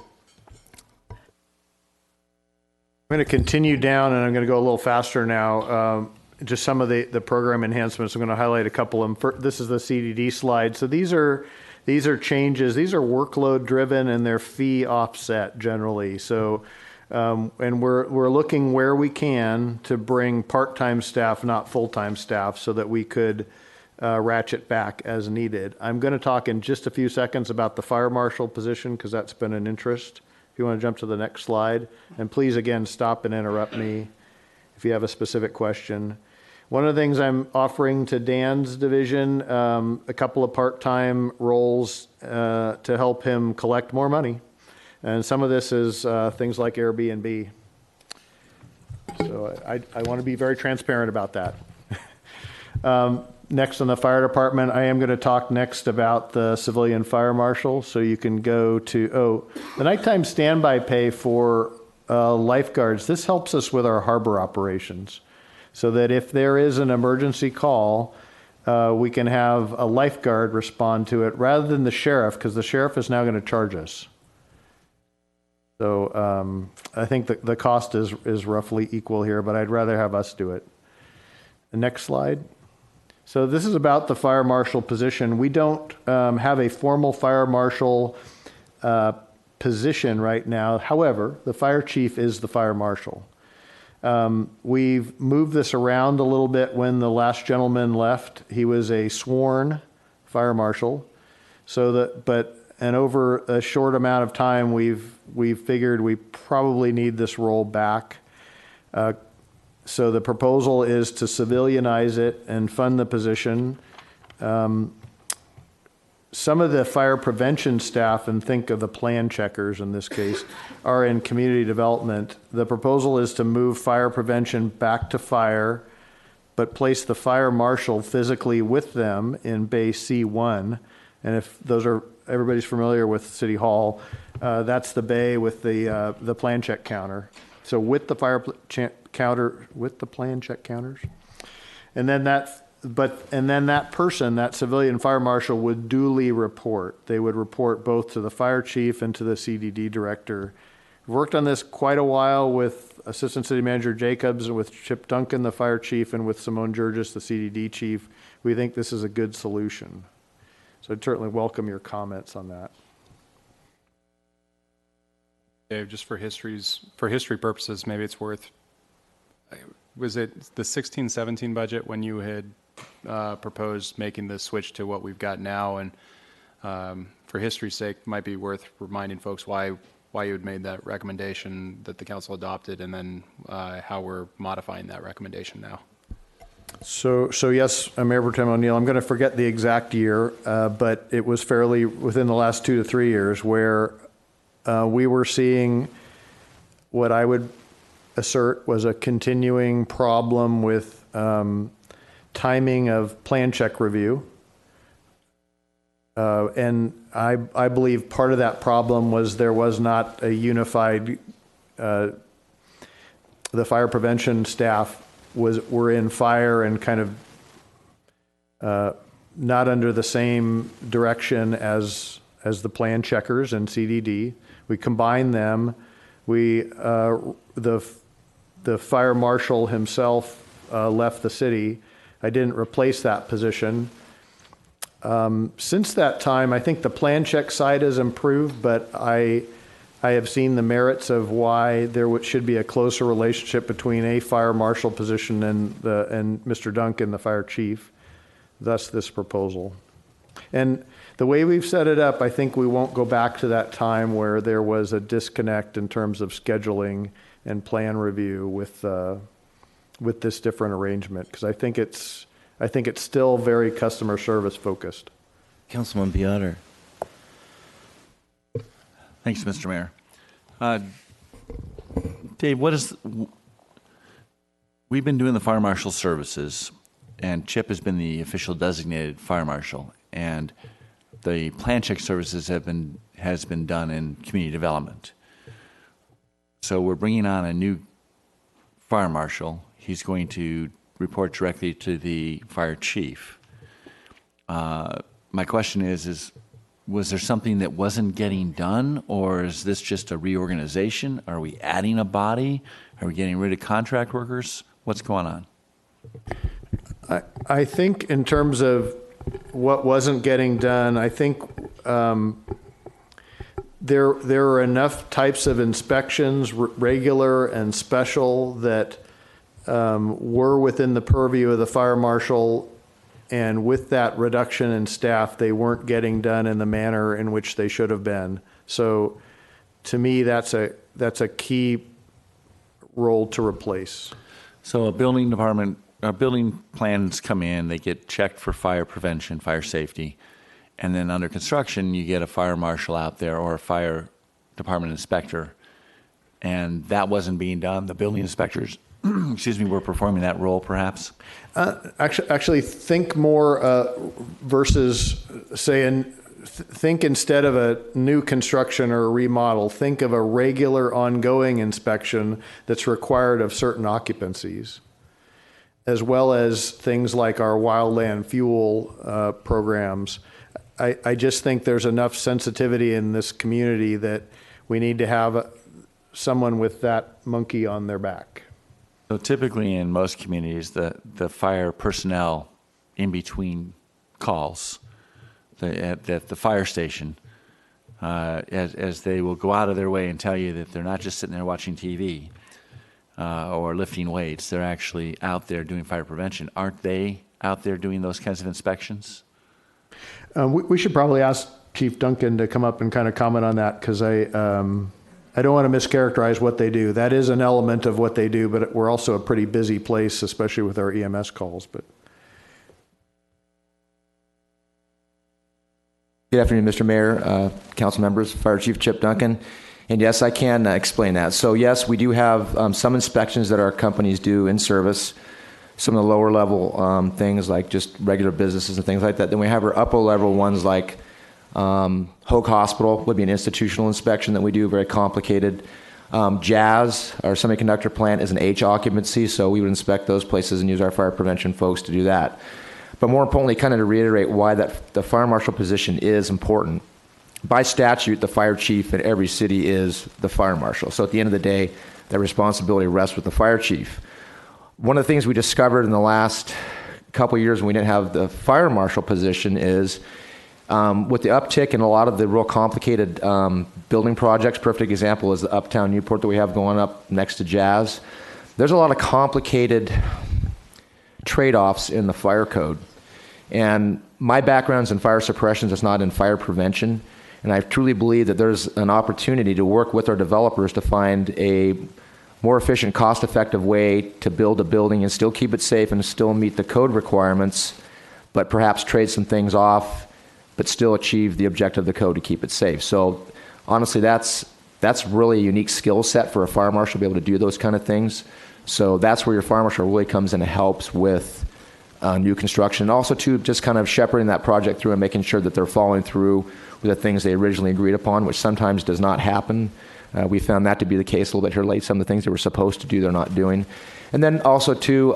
going to continue down, and I'm going to go a little faster now. Just some of the program enhancements. I'm going to highlight a couple of them. This is the CDD slide. So these are changes. These are workload driven, and they're fee offset generally. So, and we're looking where we can to bring part-time staff, not full-time staff, so that we could ratchet back as needed. I'm going to talk in just a few seconds about the fire marshal position, because that's been an interest. If you want to jump to the next slide, and please again stop and interrupt me if you have a specific question. One of the things I'm offering to Dan's division, a couple of part-time roles to help him collect more money. And some of this is things like Airbnb. So I want to be very transparent about that. Next on the fire department, I am going to talk next about the civilian fire marshal. So you can go to, the nighttime standby pay for lifeguards. This helps us with our harbor operations, so that if there is an emergency call, we can have a lifeguard respond to it rather than the sheriff, because the sheriff is now going to charge us. So I think the cost is roughly equal here, but I'd rather have us do it. The next slide. So this is about the fire marshal position. We don't have a formal fire marshal position right now. However, the fire chief is the fire marshal. We've moved this around a little bit. When the last gentleman left, he was a sworn fire marshal. And over a short amount of time, we've figured we probably need this role back. So the proposal is to civilianize it and fund the position. Some of the fire prevention staff, and think of the plan checkers in this case, are in community development. The proposal is to move fire prevention back to fire, but place the fire marshal physically with them in Bay C1. And if everybody's familiar with City Hall, that's the bay with the plan check counter. So with the fire counter, with the plan check counters, and then that person, that civilian fire marshal, would duly report. They would report both to the fire chief and to the CDD director. We've worked on this quite a while with Assistant City Manager Jacobs, and with Chip Duncan, the fire chief, and with Simone Georges, the CDD chief. We think this is a good solution. So I'd certainly welcome your comments on that. Dave, just for history purposes, maybe it's worth, was it the 16-17 budget when you had proposed making the switch to what we've got now? And for history's sake, it might be worth reminding folks why you had made that recommendation that the council adopted, and then how we're modifying that recommendation now. So yes, Mayor Pro Tem O'Neill, I'm going to forget the exact year, but it was fairly within the last 2 to 3 years where we were seeing what I would assert was a continuing problem with timing of plan check review. And I believe part of that problem was there was not a unified, the fire prevention staff were in fire and kind of not under the same direction as the plan checkers and CDD. We combined them. The fire marshal himself left the city. I didn't replace that position. Since that time, I think the plan check side has improved, but I have seen the merits of why there should be a closer relationship between a fire marshal position and Mr. Duncan, the fire chief, thus this proposal. And the way we've set it up, I think we won't go back to that time where there was a disconnect in terms of scheduling and plan review with this different arrangement, because I think it's still very customer service focused. Councilman Piotr. Thanks, Mr. Mayor. Dave, we've been doing the fire marshal services, and Chip has been the official designated fire marshal, and the plan check services has been done in community development. So we're bringing on a new fire marshal. He's going to report directly to the fire chief. My question is was there something that wasn't getting done, or is this just a reorganization? Are we adding a body? Are we getting rid of contract workers? What's going on? I think in terms of what wasn't getting done, I think there are enough types of inspections, regular and special, that were within the purview of the fire marshal, and with that reduction in staff, they weren't getting done in the manner in which they should have been. So to me, that's a key role to replace. So a building plans come in, they get checked for fire prevention, fire safety, and then under construction, you get a fire marshal out there or a fire department inspector, and that wasn't being done. The building inspectors were performing that role, perhaps? Actually, think more versus saying, think instead of a new construction or a remodel, think of a regular ongoing inspection that's required of certain occupancies, as well as things like our wildland fuel programs. I just think there's enough sensitivity in this community that we need to have someone with that monkey on their back. So typically in most communities, the fire personnel in between calls at the fire station, as they will go out of their way and tell you that they're not just sitting there watching TV or lifting weights, they're actually out there doing fire prevention. Aren't they out there doing those kinds of inspections? We should probably ask Chief Duncan to come up and kind of comment on that, because I don't want to mischaracterize what they do. That is an element of what they do, but we're also a pretty busy place, especially with our EMS calls. But good afternoon, Mr. Mayor, council members, Fire Chief Chip Duncan. And yes, I can explain that. So yes, we do have some inspections that our companies do in service, some of the lower level things like just regular businesses and things like that. Then we have our upper level ones like Hoag Hospital would be an institutional inspection that we do, very complicated. Jazz, our semiconductor plant, is an H occupancy, so we would inspect those places and use our fire prevention folks to do that. But more importantly, kind of to reiterate why the fire marshal position is important. By statute, the fire chief in every city is the fire marshal. So at the end of the day, that responsibility rests with the fire chief. One of the things we discovered in the last couple of years when we didn't have the fire marshal position is with the uptick in a lot of the real complicated building projects. Perfect example is the Uptown Newport that we have going up next to Jazz. There's a lot of complicated trade-offs in the fire code. And my background's in fire suppression, it's not in fire prevention. And I truly believe that there's an opportunity to work with our developers to find a more efficient, cost-effective way to build a building and still keep it safe and still meet the code requirements, but perhaps trade some things off, but still achieve the objective of the code to keep it safe. So honestly, that's really a unique skill set for a fire marshal to be able to do those kind of things. So that's where your fire marshal really comes in and helps with new construction. And also, too, just kind of shepherding that project through and making sure that they're following through with the things they originally agreed upon, which sometimes does not happen. We found that to be the case a little bit here late. Some of the things they were supposed to do, they're not doing. And then also, too,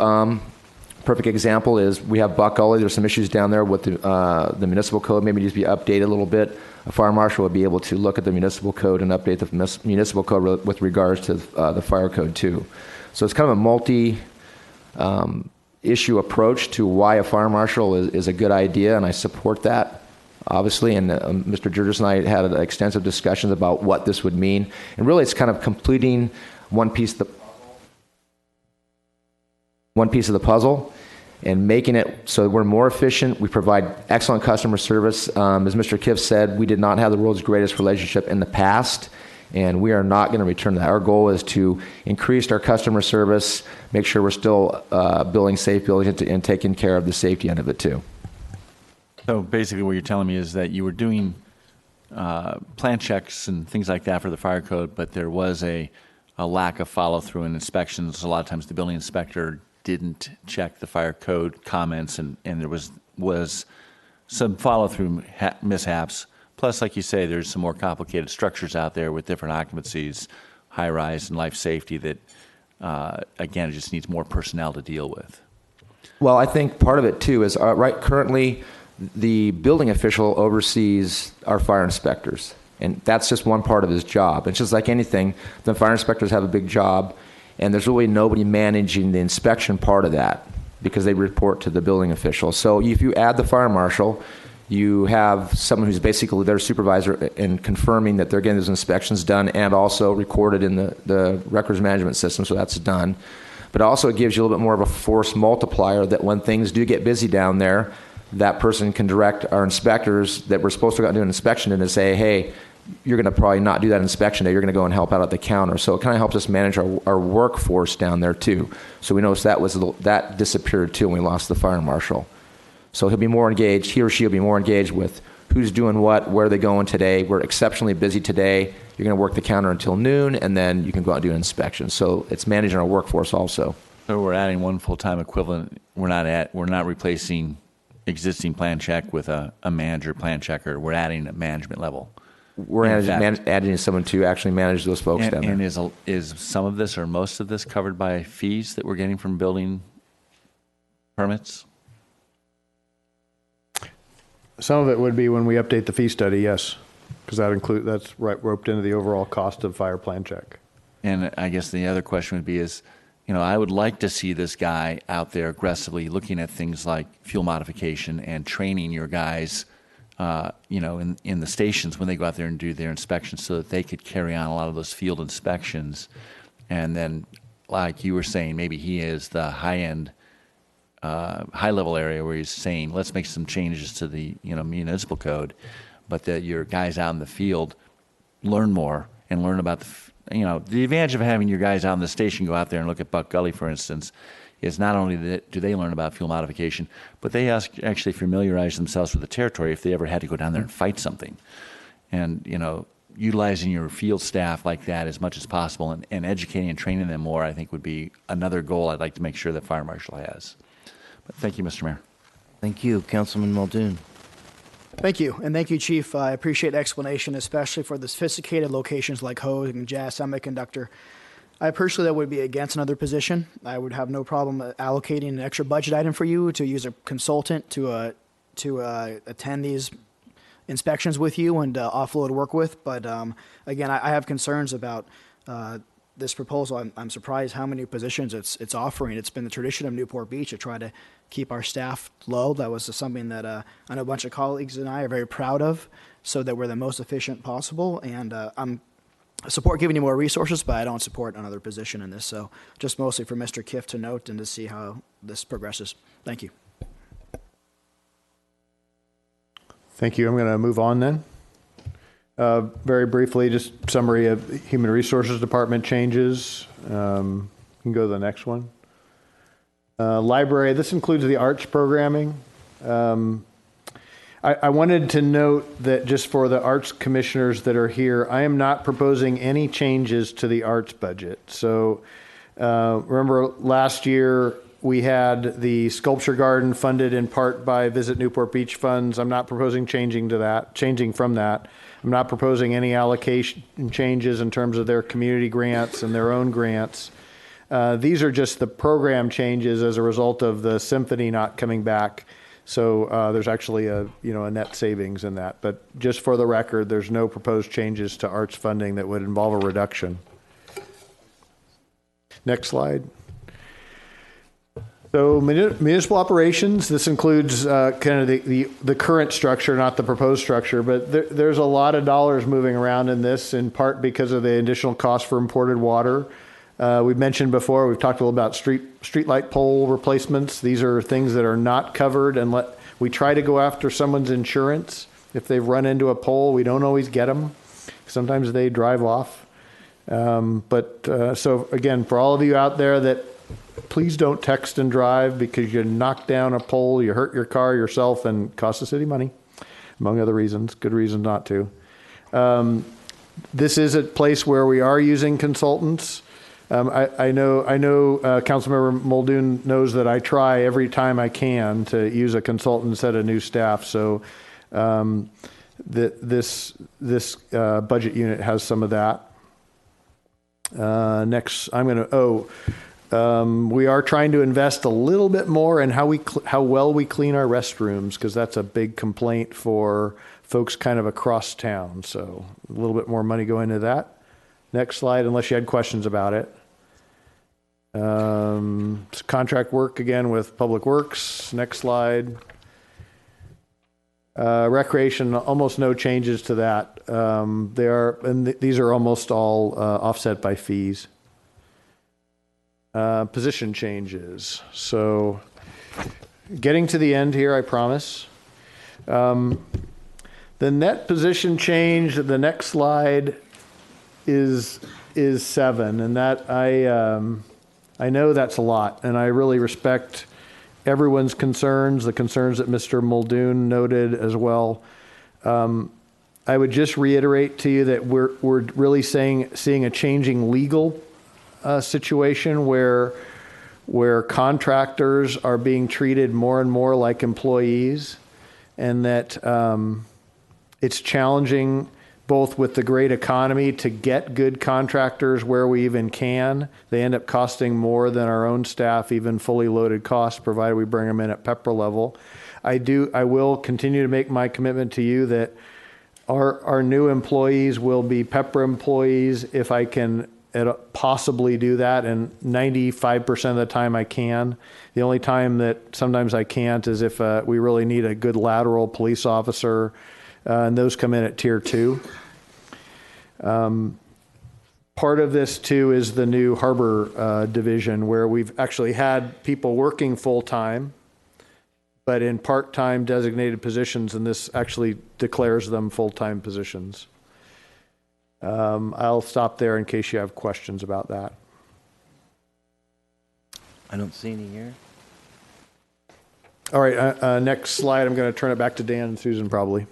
perfect example is we have Buck Gully. There's some issues down there with the municipal code, maybe just be updated a little bit. A fire marshal would be able to look at the municipal code and update the municipal code with regards to the fire code, too. So it's kind of a multi-issue approach to why a fire marshal is a good idea, and I support that, obviously. And Mr. Jurgis and I had extensive discussions about what this would mean. And really, it's kind of completing one piece of the puzzle and making it so we're more efficient. We provide excellent customer service. As Mr. Kiff said, we did not have the world's greatest relationship in the past, and we are not going to return to that. Our goal is to increase our customer service, make sure we're still building safe buildings and taking care of the safety end of it, too. So basically what you're telling me is that you were doing plan checks and things like that for the fire code, but there was a lack of follow-through in inspections. A lot of times the building inspector didn't check the fire code comments, and there was some follow-through mishaps. Plus, like you say, there's some more complicated structures out there with different occupancies, high-rise and life safety that, again, it just needs more personnel to deal with. Well, I think part of it, too, is currently the building official oversees our fire inspectors, and that's just one part of his job. It's just like anything, the fire inspectors have a big job, and there's really nobody managing the inspection part of that because they report to the building official. So if you add the fire marshal, you have someone who's basically their supervisor in confirming that they're getting those inspections done and also recorded in the records management system, so that's done. But also it gives you a little bit more of a force multiplier that when things do get busy down there, that person can direct our inspectors that we're supposed to go out and do an inspection and to say, hey, you're going to probably not do that inspection day. You're going to go and help out at the counter. So it kind of helps us manage our workforce down there, too. So we noticed that disappeared, too, when we lost the fire marshal. So he'll be more engaged. He or she will be more engaged with who's doing what, where are they going today. We're exceptionally busy today. You're going to work the counter until noon, and then you can go out and do an inspection. So it's managing our workforce also. So we're adding one full-time equivalent. We're not replacing existing plan check with a manager plan checker. We're adding a management level. We're adding someone to actually manage those folks down there. And is some of this or most of this covered by fees that we're getting from building permits? Some of it would be when we update the fee study, yes, because that's right roped into the overall cost of fire plan check. And I guess the other question would be is, I would like to see this guy out there aggressively looking at things like fuel modification and training your guys, in the stations when they go out there and do their inspections so that they could carry on a lot of those field inspections. And then, like you were saying, maybe he is the high-end, high-level area where he's saying, let's make some changes to the, municipal code, but that your guys out in the field learn more and learn about the advantage of having your guys out in the station go out there and look at Buck Gully, for instance, is not only that do they learn about fuel modification, but they actually familiarize themselves with the territory if they ever had to go down there and fight something. And, utilizing your field staff like that as much as possible and educating and training them more, I think would be another goal I'd like to make sure that Fire Marshal has. But thank you, Mr. Mayor. Thank you, Councilman Muldoon. Thank you, and thank you, Chief. I appreciate the explanation, especially for the sophisticated locations like Hogue and Jazz Semiconductor. I personally would be against another position. I would have no problem allocating an extra budget item for you to use a consultant to attend these inspections with you and offload work with. But again, I have concerns about this proposal. I'm surprised how many positions it's offering. It's been the tradition of Newport Beach to try to keep our staff low. That was something that I know a bunch of colleagues and I are very proud of, so that we're the most efficient possible. And I support giving you more resources, but I don't support another position in this. So just mostly for Mr. Kiff to note and to see how this progresses. Thank you. Thank you. I'm going to move on then. Very briefly, just summary of Human Resources Department changes. You can go to the next one. Library, this includes the arts programming. I wanted to note that just for the arts commissioners that are here, I am not proposing any changes to the arts budget. So remember last year we had the sculpture garden funded in part by Visit Newport Beach funds. I'm not proposing changing from that. I'm not proposing any allocation changes in terms of their community grants and their own grants. These are just the program changes as a result of the symphony not coming back. So there's actually a net savings in that. But just for the record, there's no proposed changes to arts funding that would involve a reduction. Next slide. So municipal operations, this includes kind of the current structure, not the proposed structure, but there's a lot of dollars moving around in this, in part because of the additional cost for imported water. We've mentioned before, we've talked a little about street light pole replacements. These are things that are not covered, and we try to go after someone's insurance. If they've run into a pole, we don't always get them. Sometimes they drive off. So again, for all of you out there that please don't text and drive because you knock down a pole, you hurt your car, yourself, and cost the city money, among other reasons. Good reasons not to. This is a place where we are using consultants. I know Councilmember Muldoon knows that I try every time I can to use a consultant instead of new staff. So this budget unit has some of that. Next, we are trying to invest a little bit more in how well we clean our restrooms, because that's a big complaint for folks kind of across town. So a little bit more money going into that. Next slide, unless you had questions about it. Contract work again with Public Works. Next slide. Recreation, almost no changes to that. These are almost all offset by fees. Position changes. So getting to the end here, I promise. The net position change, the next slide is 7, and that I know that's a lot, and I really respect everyone's concerns, the concerns that Mr. Muldoon noted as well. I would just reiterate to you that we're really seeing a changing legal situation where contractors are being treated more and more like employees, and that it's challenging both with the great economy to get good contractors where we even can. They end up costing more than our own staff, even fully loaded costs, provided we bring them in at PEPRA level. I will continue to make my commitment to you that our new employees will be PEPRA employees if I can possibly do that, and 95% of the time I can. The only time that sometimes I can't is if we really need a good lateral police officer, and those come in at tier 2. Part of this too is the new harbor division, where we've actually had people working full-time, but in part-time designated positions, and this actually declares them full-time positions. I'll stop there in case you have questions about that. I don't see any here. All right, next slide. I'm going to turn it back to Dan and Susan probably.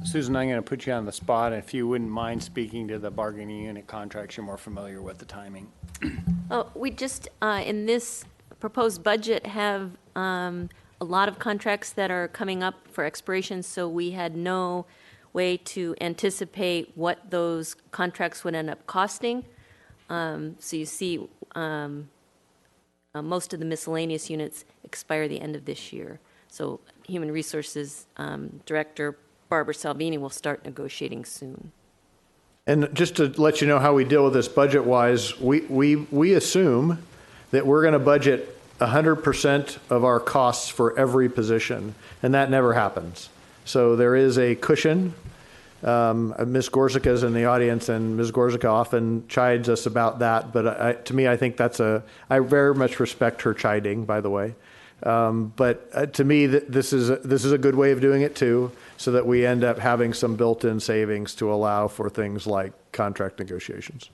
Susan, I'm going to put you on the spot. If you wouldn't mind speaking to the bargaining unit contracts, you're more familiar with the timing. We just, in this proposed budget, have a lot of contracts that are coming up for expiration, so we had no way to anticipate what those contracts would end up costing. So you see most of the miscellaneous units expire the end of this year. So Human Resources Director Barbara Salvini will start negotiating soon. And just to let you know how we deal with this budget-wise, we assume that we're going to budget 100% of our costs for every position, and that never happens. So there is a cushion. Ms. Gorzyka is in the audience, and Ms. Gorzyka often chides us about that, but to me, I think I very much respect her chiding, by the way. But to me, this is a good way of doing it too, so that we end up having some built-in savings to allow for things like contract negotiations.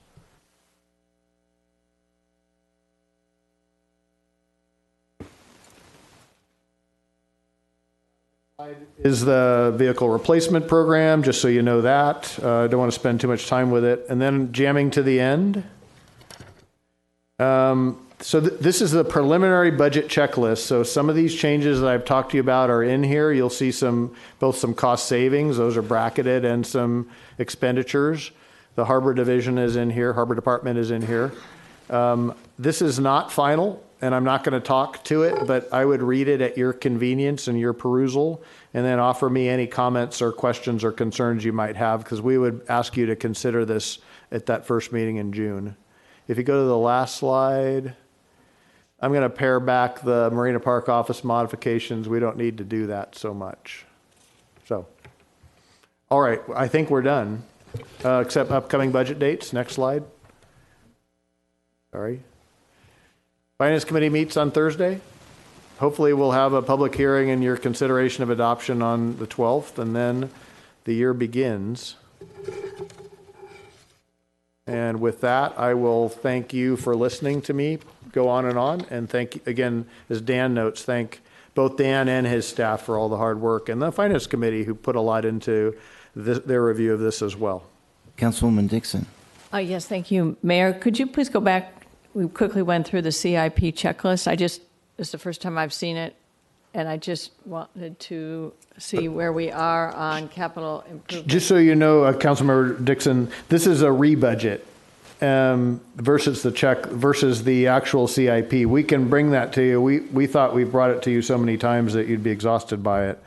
Is the vehicle replacement program, just so you know that. I don't want to spend too much time with it. And then jamming to the end. So this is the preliminary budget checklist. So some of these changes that I've talked to you about are in here. You'll see both some cost savings, those are bracketed, and some expenditures. The Harbor Division is in here, Harbor Department is in here. This is not final, and I'm not going to talk to it, but I would read it at your convenience and your perusal, and then offer me any comments or questions or concerns you might have, because we would ask you to consider this at that first meeting in June. If you go to the last slide, I'm going to pare back the Marina Park office modifications. We don't need to do that so much. So, all right, I think we're done, except upcoming budget dates. Next slide. Sorry. Finance Committee meets on Thursday. Hopefully we'll have a public hearing and your consideration of adoption on the 12th, and then the year begins. And with that, I will thank you for listening to me go on, and thank, again, as Dan notes, thank both Dan and his staff for all the hard work, and the Finance Committee who put a lot into their review of this as well. Councilwoman Dixon. Yes, thank you. Mayor, could you please go back? We quickly went through the CIP checklist. It's the first time I've seen it, and I just wanted to see where we are on capital improvement. Just so you know, Councilmember Dixon, this is a rebudget versus the actual CIP. We can bring that to you. We thought we brought it to you so many times that you'd be exhausted by it.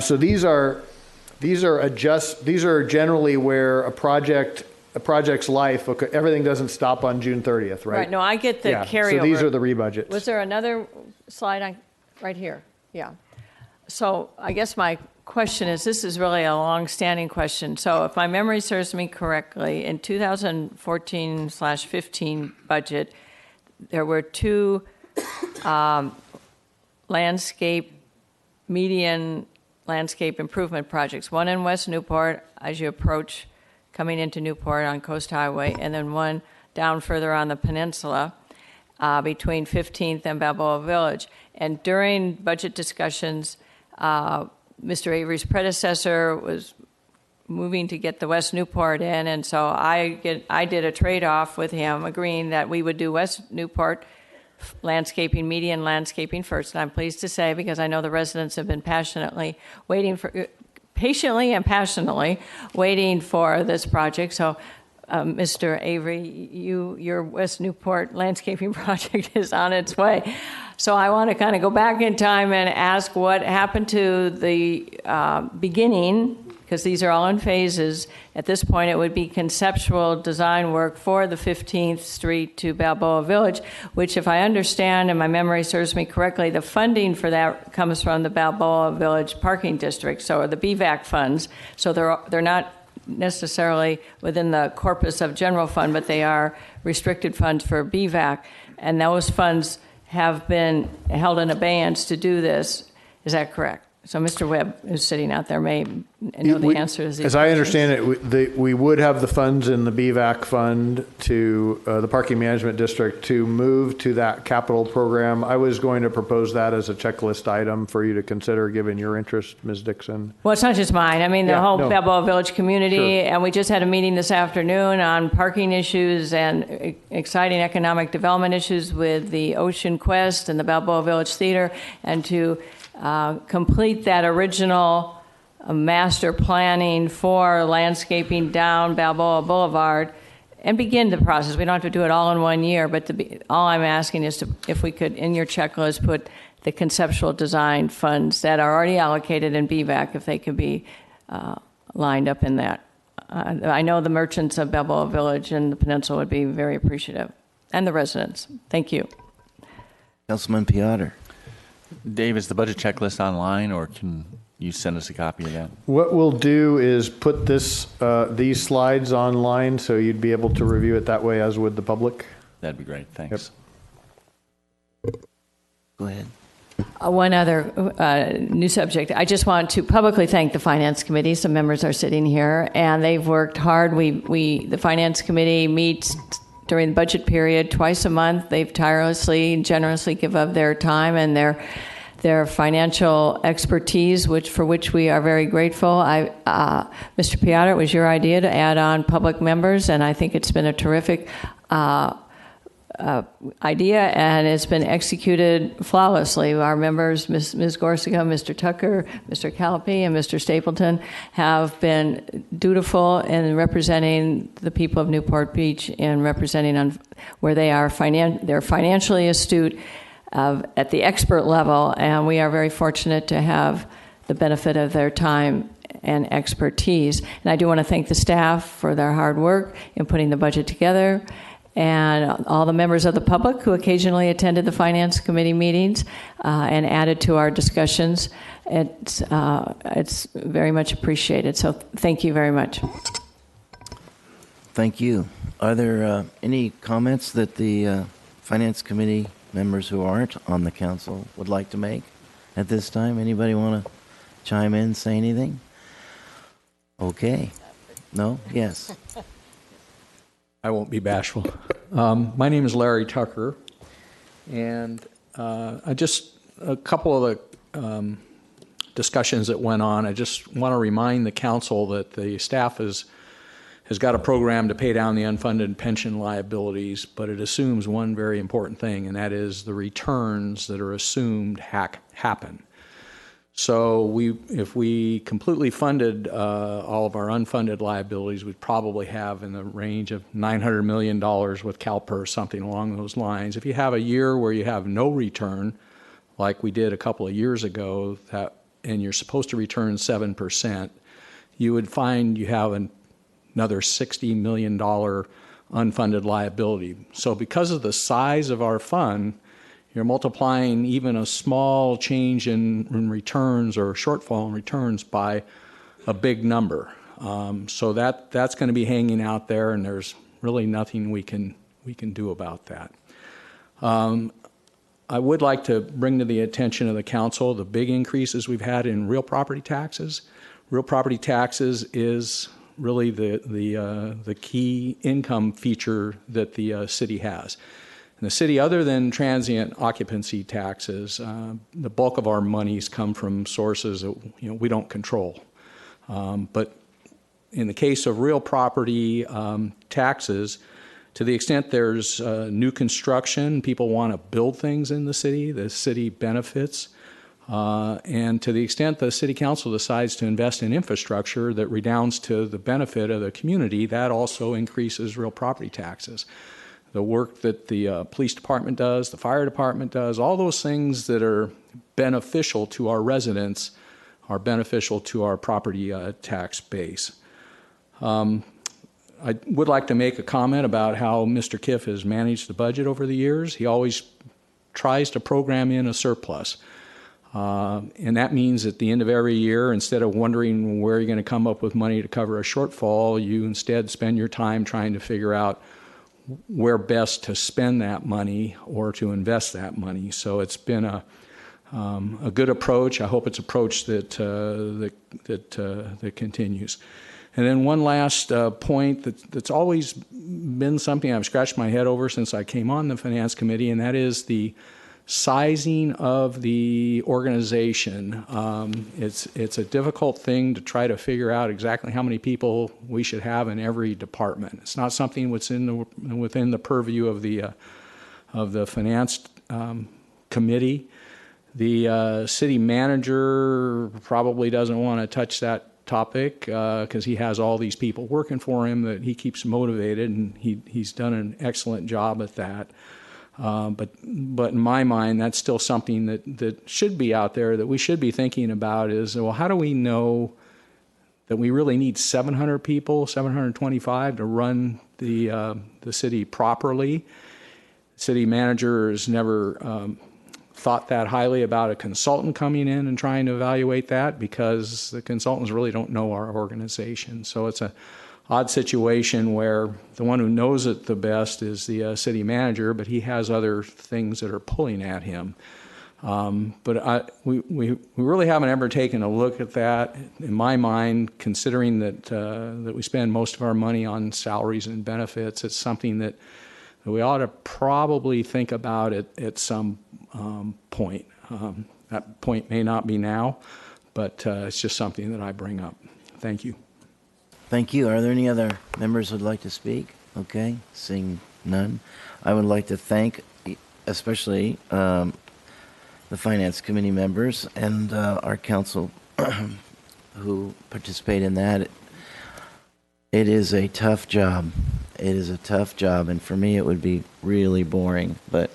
So these are generally where a project's life, okay, everything doesn't stop on June 30th, right? Right. No, I get the carryover. So these are the rebudgets. Was there another slide right here? Yeah. So I guess my question is, this is really a long-standing question. So if my memory serves me correctly, in 2014/15 budget, there were two median landscape improvement projects, one in West Newport as you approach coming into Newport on Coast Highway, and then one down further on the peninsula between 15th and Balboa Village. And during budget discussions, Mr. Avery's predecessor was moving to get the West Newport in, and so I did a trade-off with him, agreeing that we would do West Newport landscaping, median landscaping first. And I'm pleased to say, because I know the residents have been patiently and passionately waiting for this project. So, Mr. Avery, your West Newport landscaping project is on its way. So I want to kind of go back in time and ask what happened to the beginning, because these are all in phases. At this point, it would be conceptual design work for the 15th Street to Balboa Village, which, if I understand and my memory serves me correctly, the funding for that comes from the Balboa Village Parking District, so the BVAC funds. So they're not necessarily within the corpus of general fund, but they are restricted funds for BVAC, and those funds have been held in abeyance to do this. Is that correct? So Mr. Webb, who's sitting out there, may know the answer to these As I understand it, we would have the funds in the BVAC fund to the Parking Management District to move to that capital program. I was going to propose that as a checklist item for you to consider, given your interest, Ms. Dixon. Well, it's not just mine. I mean, the whole Balboa Village community, and we just had a meeting this afternoon on parking issues and exciting economic development issues with the Ocean Quest and the Balboa Village Theater, and to complete that original master planning for landscaping down Balboa Boulevard and begin the process. We don't have to do it all in 1 year, but all I'm asking is if we could, in your checklist, put the conceptual design funds that are already allocated in BVAC, if they could be lined up in that. I know the merchants of Balboa Village and the peninsula would be very appreciative, and the residents. Thank you. Councilman Piotr. Dave, is the budget checklist online, or can you send us a copy of that? What we'll do is put these slides online so you'd be able to review it that way, as would the public. That'd be great. Thanks. Yep. Go ahead. One other new subject. I just want to publicly thank the Finance Committee. Some members are sitting here, and they've worked hard. The Finance Committee meets during the budget period twice a month. They've tirelessly and generously give up their time and their financial expertise, for which we are very grateful. Mr. Piotr, it was your idea to add on public members, and I think it's been a terrific idea, and it's been executed flawlessly. Our members, Ms. Gorsica, Mr. Tucker, Mr. Calapi, and Mr. Stapleton, have been dutiful in representing the people of Newport Beach and representing on where they are. They're financially astute at the expert level, and we are very fortunate to have the benefit of their time and expertise. And I do want to thank the staff for their hard work in putting the budget together, and all the members of the public who occasionally attended the Finance Committee meetings and added to our discussions. It's very much appreciated. So thank you very much. Thank you. Are there any comments that the Finance Committee members who aren't on the council would like to make at this time? Anybody want to chime in, say anything? Okay. No? Yes. I won't be bashful. My name is Larry Tucker, and a couple of the discussions that went on, I just want to remind the council that the staff has got a program to pay down the unfunded pension liabilities, but it assumes one very important thing, and that is the returns that are assumed happen. So if we completely funded all of our unfunded liabilities, we'd probably have in the range of $900 million with CalPERS, something along those lines. If you have a year where you have no return, like we did a couple of years ago, and you're supposed to return 7%, you would find you have another $60 million unfunded liability. So because of the size of our fund, you're multiplying even a small change in returns or shortfall in returns by a big number. So that's going to be hanging out there, and there's really nothing we can do about that. I would like to bring to the attention of the council the big increases we've had in real property taxes. Real property taxes is really the key income feature that the city has. In the city, other than transient occupancy taxes, the bulk of our monies come from sources that we don't control. But in the case of real property taxes, to the extent there's new construction, people want to build things in the city benefits. And to the extent the city council decides to invest in infrastructure that redounds to the benefit of the community, that also increases real property taxes. The work that the police department does, the fire department does, all those things that are beneficial to our residents are beneficial to our property tax base. I would like to make a comment about how Mr. Kiff has managed the budget over the years. He always tries to program in a surplus. And that means at the end of every year, instead of wondering where you're going to come up with money to cover a shortfall, you instead spend your time trying to figure out where best to spend that money or to invest that money. So it's been a good approach. I hope it's an approach that continues. And then one last point that's always been something I've scratched my head over since I came on the Finance Committee, and that is the sizing of the organization. It's a difficult thing to try to figure out exactly how many people we should have in every department. It's not something within the purview of the Finance Committee. The city manager probably doesn't want to touch that topic because he has all these people working for him that he keeps motivated, and he's done an excellent job at that. But in my mind, that's still something that should be out there, that we should be thinking about is, well, how do we know that we really need 700 people, 725 to run the city properly? The city manager has never thought that highly about a consultant coming in and trying to evaluate that, because the consultants really don't know our organization. So it's an odd situation where the one who knows it the best is the city manager, but he has other things that are pulling at him. But we really haven't ever taken a look at that. In my mind, considering that we spend most of our money on salaries and benefits, it's something that we ought to probably think about at some point. That point may not be now, but it's just something that I bring up. Thank you. Thank you. Are there any other members who'd like to speak? Okay, seeing none. I would like to thank especially the Finance Committee members and our council who participate in that. It is a tough job. It is a tough job, and for me it would be really boring, but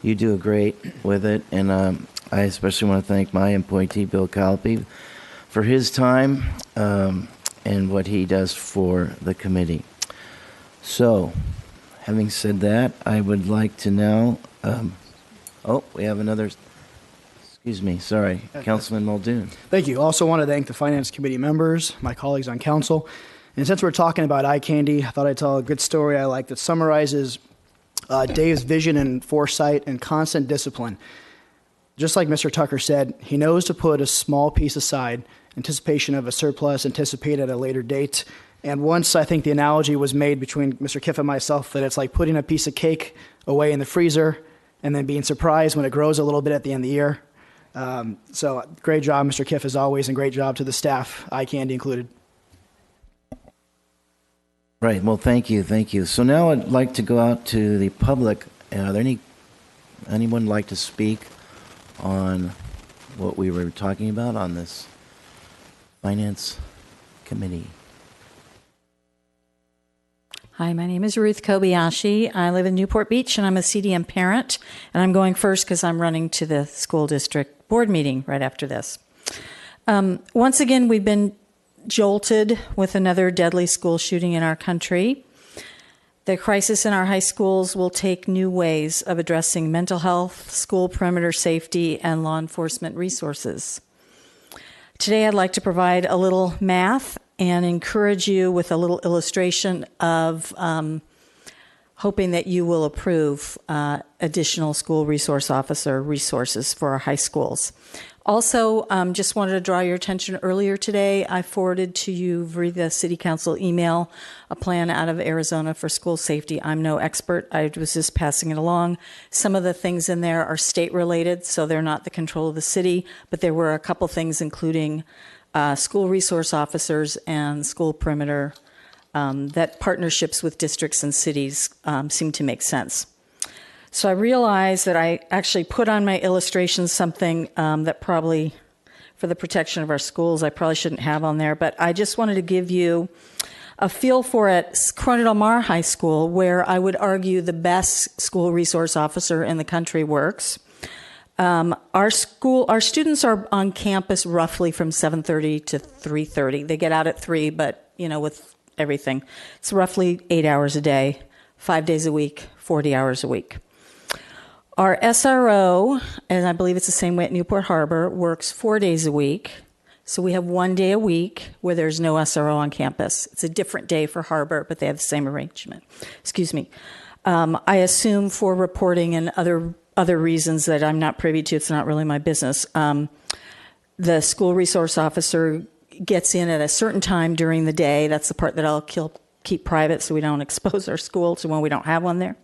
you do great with it, and I especially want to thank my appointee, Bill Calpe, for his time and what he does for the committee. So, having said that, I would like to now, we have another, excuse me, sorry, Councilman Muldoon. Thank you. Also want to thank the Finance Committee members, my colleagues on council. And since we're talking about eye candy, I thought I'd tell a good story I like that summarizes Dave's vision and foresight and constant discipline. Just like Mr. Tucker said, he knows to put a small piece aside, anticipation of a surplus anticipated at a later date. And once I think the analogy was made between Mr. Kiff and myself that it's like putting a piece of cake away in the freezer and then being surprised when it grows a little bit at the end of the year. So great job, Mr. Kiff, as always, and great job to the staff, eye candy included. Right, well, thank you, thank you. So now I'd like to go out to the public. Are there anyone like to speak on what we were talking about on this Finance Committee? Hi, my name is Ruth Kobayashi. I live in Newport Beach, and I'm a CDM parent. And I'm going first because I'm running to the school district board meeting right after this. Once again, we've been jolted with another deadly school shooting in our country. The crisis in our high schools will take new ways of addressing mental health, school perimeter safety, and law enforcement resources. Today, I'd like to provide a little math and encourage you with a little illustration of hoping that you will approve additional school resource officer resources for our high schools. Also, just wanted to draw your attention earlier today, I forwarded to you via the City Council email a plan out of Arizona for school safety. I'm no expert. I was just passing it along. Some of the things in there are state related, so they're not the control of the city, but there were a couple things including school resource officers and school perimeter that partnerships with districts and cities seem to make sense. So I realized that I actually put on my illustrations something that probably, for the protection of our schools, I probably shouldn't have on there, but I just wanted to give you a feel for it. Corona del Mar High School, where I would argue the best school resource officer in the country works. Our students are on campus roughly from 7:30 to 3:30. They get out at 3, but, with everything, it's roughly 8 hours a day, 5 days a week, 40 hours a week. Our SRO, and I believe it's the same way at Newport Harbor, works 4 days a week. So we have 1 day a week where there's no SRO on campus. It's a different day for Harbor, but they have the same arrangement. Excuse me. I assume for reporting and other reasons that I'm not privy to, it's not really my business, the school resource officer gets in at a certain time during the day. That's the part that I'll keep private so we don't expose our school to when we don't have one there.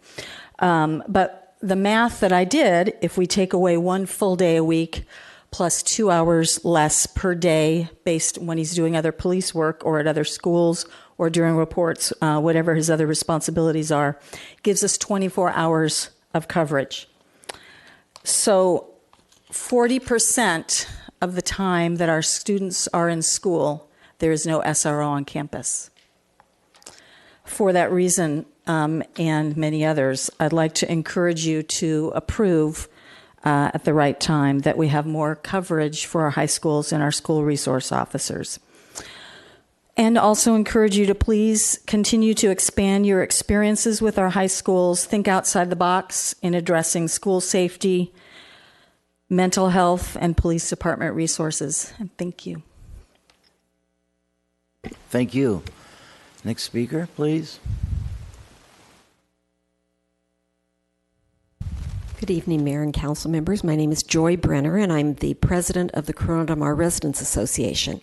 But the math that I did, if we take away 1 full day a week plus 2 hours less per day based when he's doing other police work or at other schools or during reports, whatever his other responsibilities are, gives us 24 hours of coverage. So 40% of the time that our students are in school, there is no SRO on campus. For that reason, and many others, I'd like to encourage you to approve at the right time that we have more coverage for our high schools and our school resource officers. And also encourage you to please continue to expand your experiences with our high schools. Think outside the box in addressing school safety, mental health, and police department resources. And thank you. Thank you. Next speaker, please. Good evening, Mayor and Council members. My name is Joy Brenner, and I'm the president of the Corona del Mar Residents Association.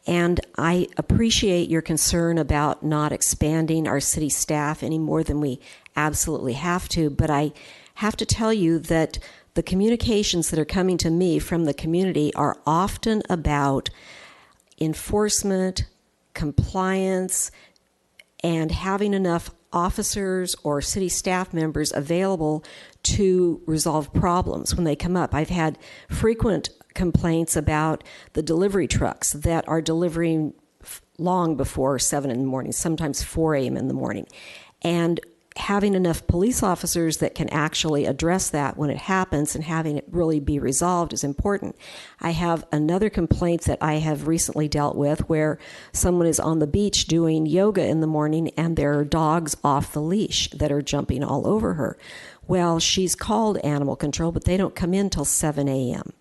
And I appreciate your concern about not expanding our city staff any more than we absolutely have to, but I have to tell you that the communications that are coming to me from the community are often about enforcement, compliance, and having enough officers or city staff members available to resolve problems when they come up. I've had frequent complaints about the delivery trucks that are delivering long before 7 in the morning, sometimes 4 a.m. in the morning. And having enough police officers that can actually address that when it happens and having it really be resolved is important. I have another complaint that I have recently dealt with where someone is on the beach doing yoga in the morning and there are dogs off the leash that are jumping all over her. Well, she's called animal control, but they don't come in till 7 a.m.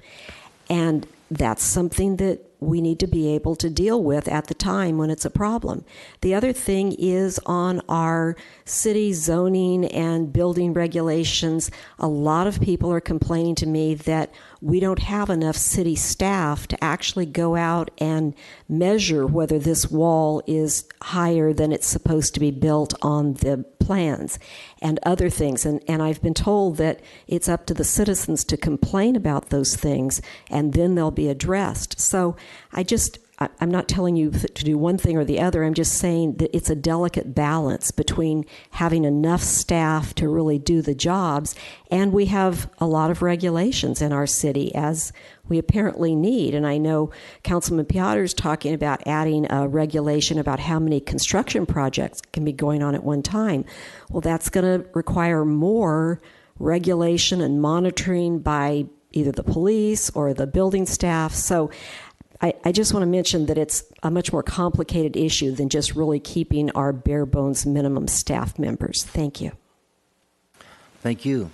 And that's something that we need to be able to deal with at the time when it's a problem. The other thing is on our city zoning and building regulations, a lot of people are complaining to me that we don't have enough city staff to actually go out and measure whether this wall is higher than it's supposed to be built on the plans and other things. And I've been told that it's up to the citizens to complain about those things and then they'll be addressed. So I'm not telling you to do one thing or the other. I'm just saying that it's a delicate balance between having enough staff to really do the jobs, and we have a lot of regulations in our city, as we apparently need. And I know Councilman Piotter's talking about adding a regulation about how many construction projects can be going on at one time. Well, that's going to require more regulation and monitoring by either the police or the building staff. So I just want to mention that it's a much more complicated issue than just really keeping our bare bones minimum staff members. Thank you. Thank you.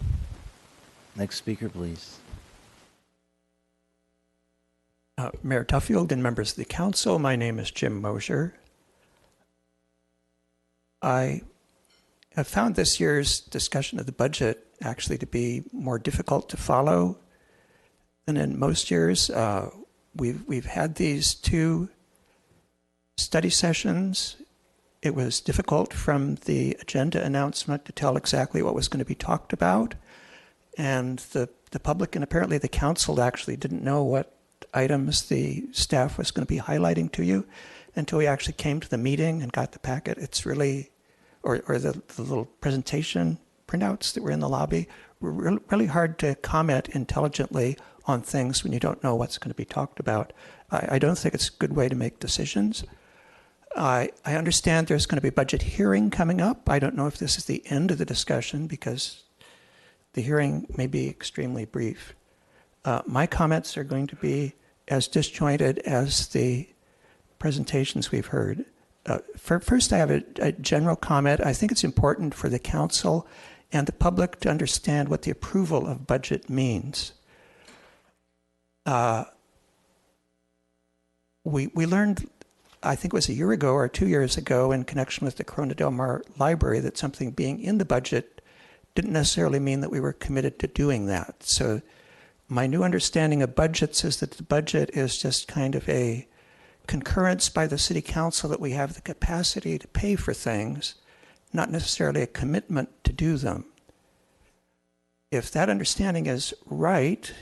Next speaker, please. Mayor Duffield and members of the council, my name is Jim Mosier. I have found this year's discussion of the budget actually to be more difficult to follow than in most years. We've had these 2 study sessions. It was difficult from the agenda announcement to tell exactly what was going to be talked about. And the public and apparently the council actually didn't know what items the staff was going to be highlighting to you until we actually came to the meeting and got the packet. It's really, or the little presentation printouts that were in the lobby, were really hard to comment intelligently on things when you don't know what's going to be talked about. I don't think it's a good way to make decisions. I understand there's going to be a budget hearing coming up. I don't know if this is the end of the discussion because the hearing may be extremely brief. My comments are going to be as disjointed as the presentations we've heard. First, I have a general comment. I think it's important for the council and the public to understand what the approval of budget means. We learned, I think it was a year ago or 2 years ago, in connection with the Corona Del Mar Library, that something being in the budget didn't necessarily mean that we were committed to doing that. So my new understanding of budgets is that the budget is just kind of a concurrence by the city council that we have the capacity to pay for things, not necessarily a commitment to do them. If that understanding is right,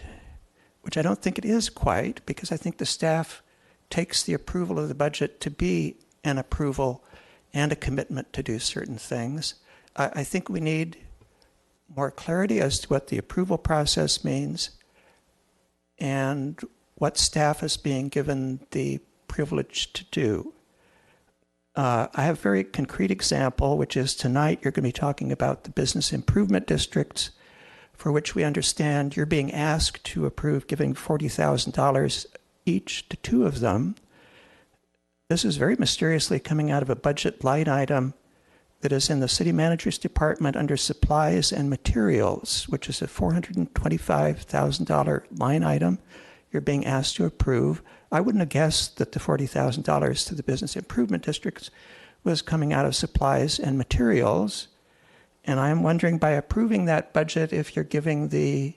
which I don't think it is quite, because I think the staff takes the approval of the budget to be an approval and a commitment to do certain things, I think we need more clarity as to what the approval process means and what staff is being given the privilege to do. I have a very concrete example, which is tonight you're going to be talking about the business improvement districts, for which we understand you're being asked to approve giving $40,000 each to 2 of them. This is very mysteriously coming out of a budget line item that is in the city manager's department under supplies and materials, which is a $425,000 line item you're being asked to approve. I wouldn't have guessed that the $40,000 to the business improvement districts was coming out of supplies and materials. And I'm wondering, by approving that budget, if you're giving the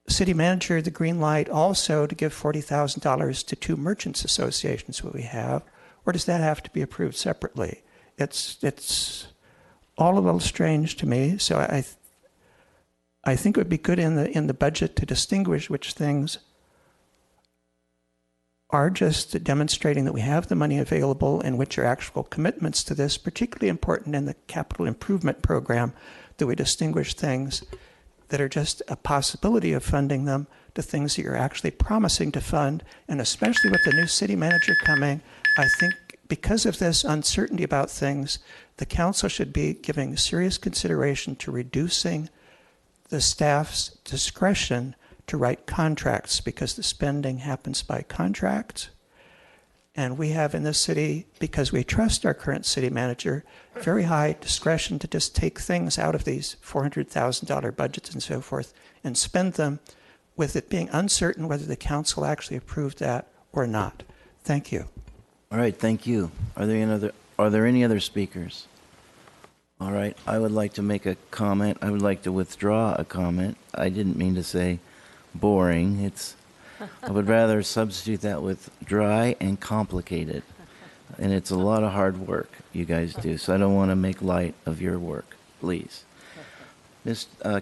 city manager the green light also to give $40,000 to 2 merchants associations that we have, or does that have to be approved separately? It's all a little strange to me. So I think it would be good in the budget to distinguish which things are just demonstrating that we have the money available and which are actual commitments to this, particularly important in the capital improvement program, that we distinguish things that are just a possibility of funding them to things that you're actually promising to fund. And especially with the new city manager coming, I think because of this uncertainty about things, the council should be giving serious consideration to reducing the staff's discretion to write contracts, because the spending happens by contract. And we have in this city, because we trust our current city manager, very high discretion to just take things out of these $400,000 budgets and so forth and spend them, with it being uncertain whether the council actually approved that or not. Thank you. All right, thank you. Are there any other speakers? All right, I would like to make a comment. I would like to withdraw a comment. I didn't mean to say boring. I would rather substitute that with dry and complicated. And it's a lot of hard work you guys do, so I don't want to make light of your work, please.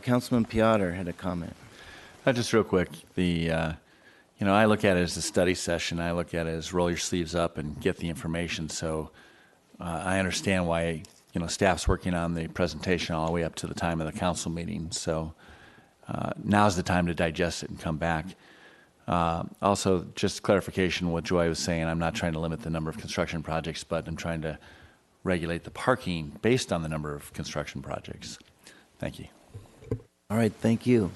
Councilman Piotr had a comment. Just real quick, I look at it as a study session. I look at it as roll your sleeves up and get the information. So I understand why, staff's working on the presentation all the way up to the time of the council meeting. So now's the time to digest it and come back. Also, just clarification what Joy was saying, I'm not trying to limit the number of construction projects, but I'm trying to regulate the parking based on the number of construction projects. Thank you. All right, thank you.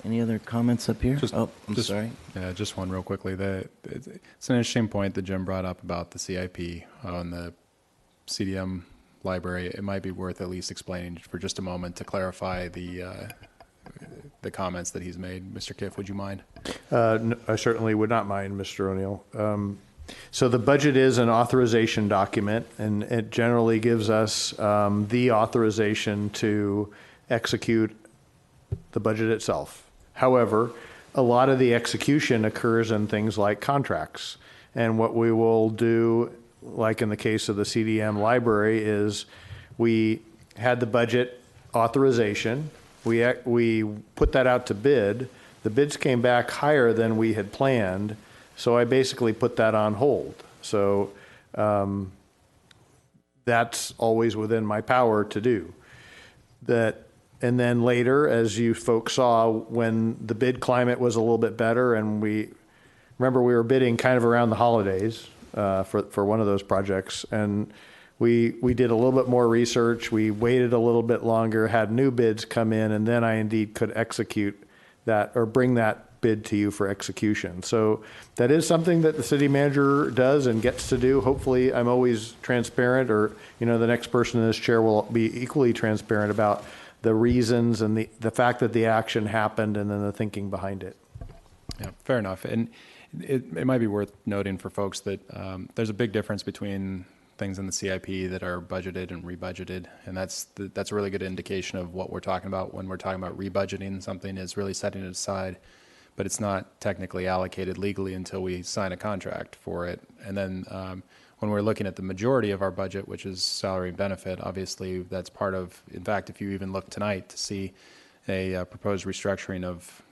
Any other comments up here? I'm sorry. Yeah, just one real quickly. It's an interesting point that Jim brought up about the CIP on the CDM library. It might be worth at least explaining for just a moment to clarify the comments that he's made. Mr. Kiff, would you mind? No, I certainly would not mind, Mr. O'Neill. So the budget is an authorization document, and it generally gives us the authorization to execute the budget itself. However, a lot of the execution occurs in things like contracts. And what we will do, like in the case of the CDM library, is we had the budget authorization. We put that out to bid. The bids came back higher than we had planned, so I basically put that on hold. So that's always within my power to do. And then later, as you folks saw, when the bid climate was a little bit better, and we were bidding kind of around the holidays for one of those projects, and we did a little bit more research. We waited a little bit longer, had new bids come in, and then I indeed could execute that or bring that bid to you for execution. So that is something that the city manager does and gets to do. Hopefully, I'm always transparent, or the next person in this chair will be equally transparent about the reasons and the fact that the action happened and then the thinking behind it. Yeah, fair enough. And it might be worth noting for folks that there's a big difference between things in the CIP that are budgeted and rebudgeted, and that's a really good indication of what we're talking about when we're talking about rebudgeting. Something is really setting it aside, but it's not technically allocated legally until we sign a contract for it. And then when we're looking at the majority of our budget, which is salary and benefit, obviously that's part of, in fact, if you even look tonight to see a proposed restructuring of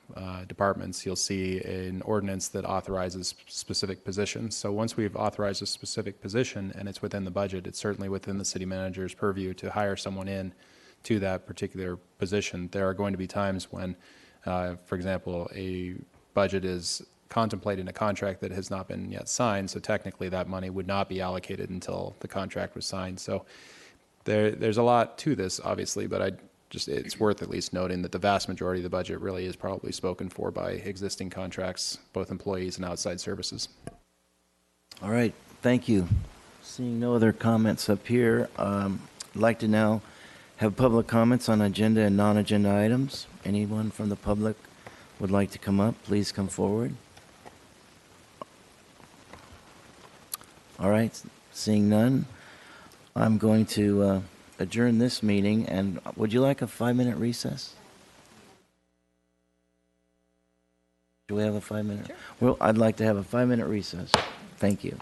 departments, you'll see an ordinance that authorizes specific positions. So once we've authorized a specific position and it's within the budget, it's certainly within the city manager's purview to hire someone in to that particular position. There are going to be times when, for example, a budget is contemplating a contract that has not been yet signed, so technically that money would not be allocated until the contract was signed. So there's a lot to this, obviously, but it's worth at least noting that the vast majority of the budget really is probably spoken for by existing contracts, both employees and outside services. All right, thank you. Seeing no other comments up here, I'd like to now have public comments on agenda and non-agenda items. Anyone from the public would like to come up, please come forward. All right, seeing none, I'm going to adjourn this meeting. And would you like a 5-minute recess? Do we have a 5-minute? Sure. Well, I'd like to have a 5-minute recess. Thank you.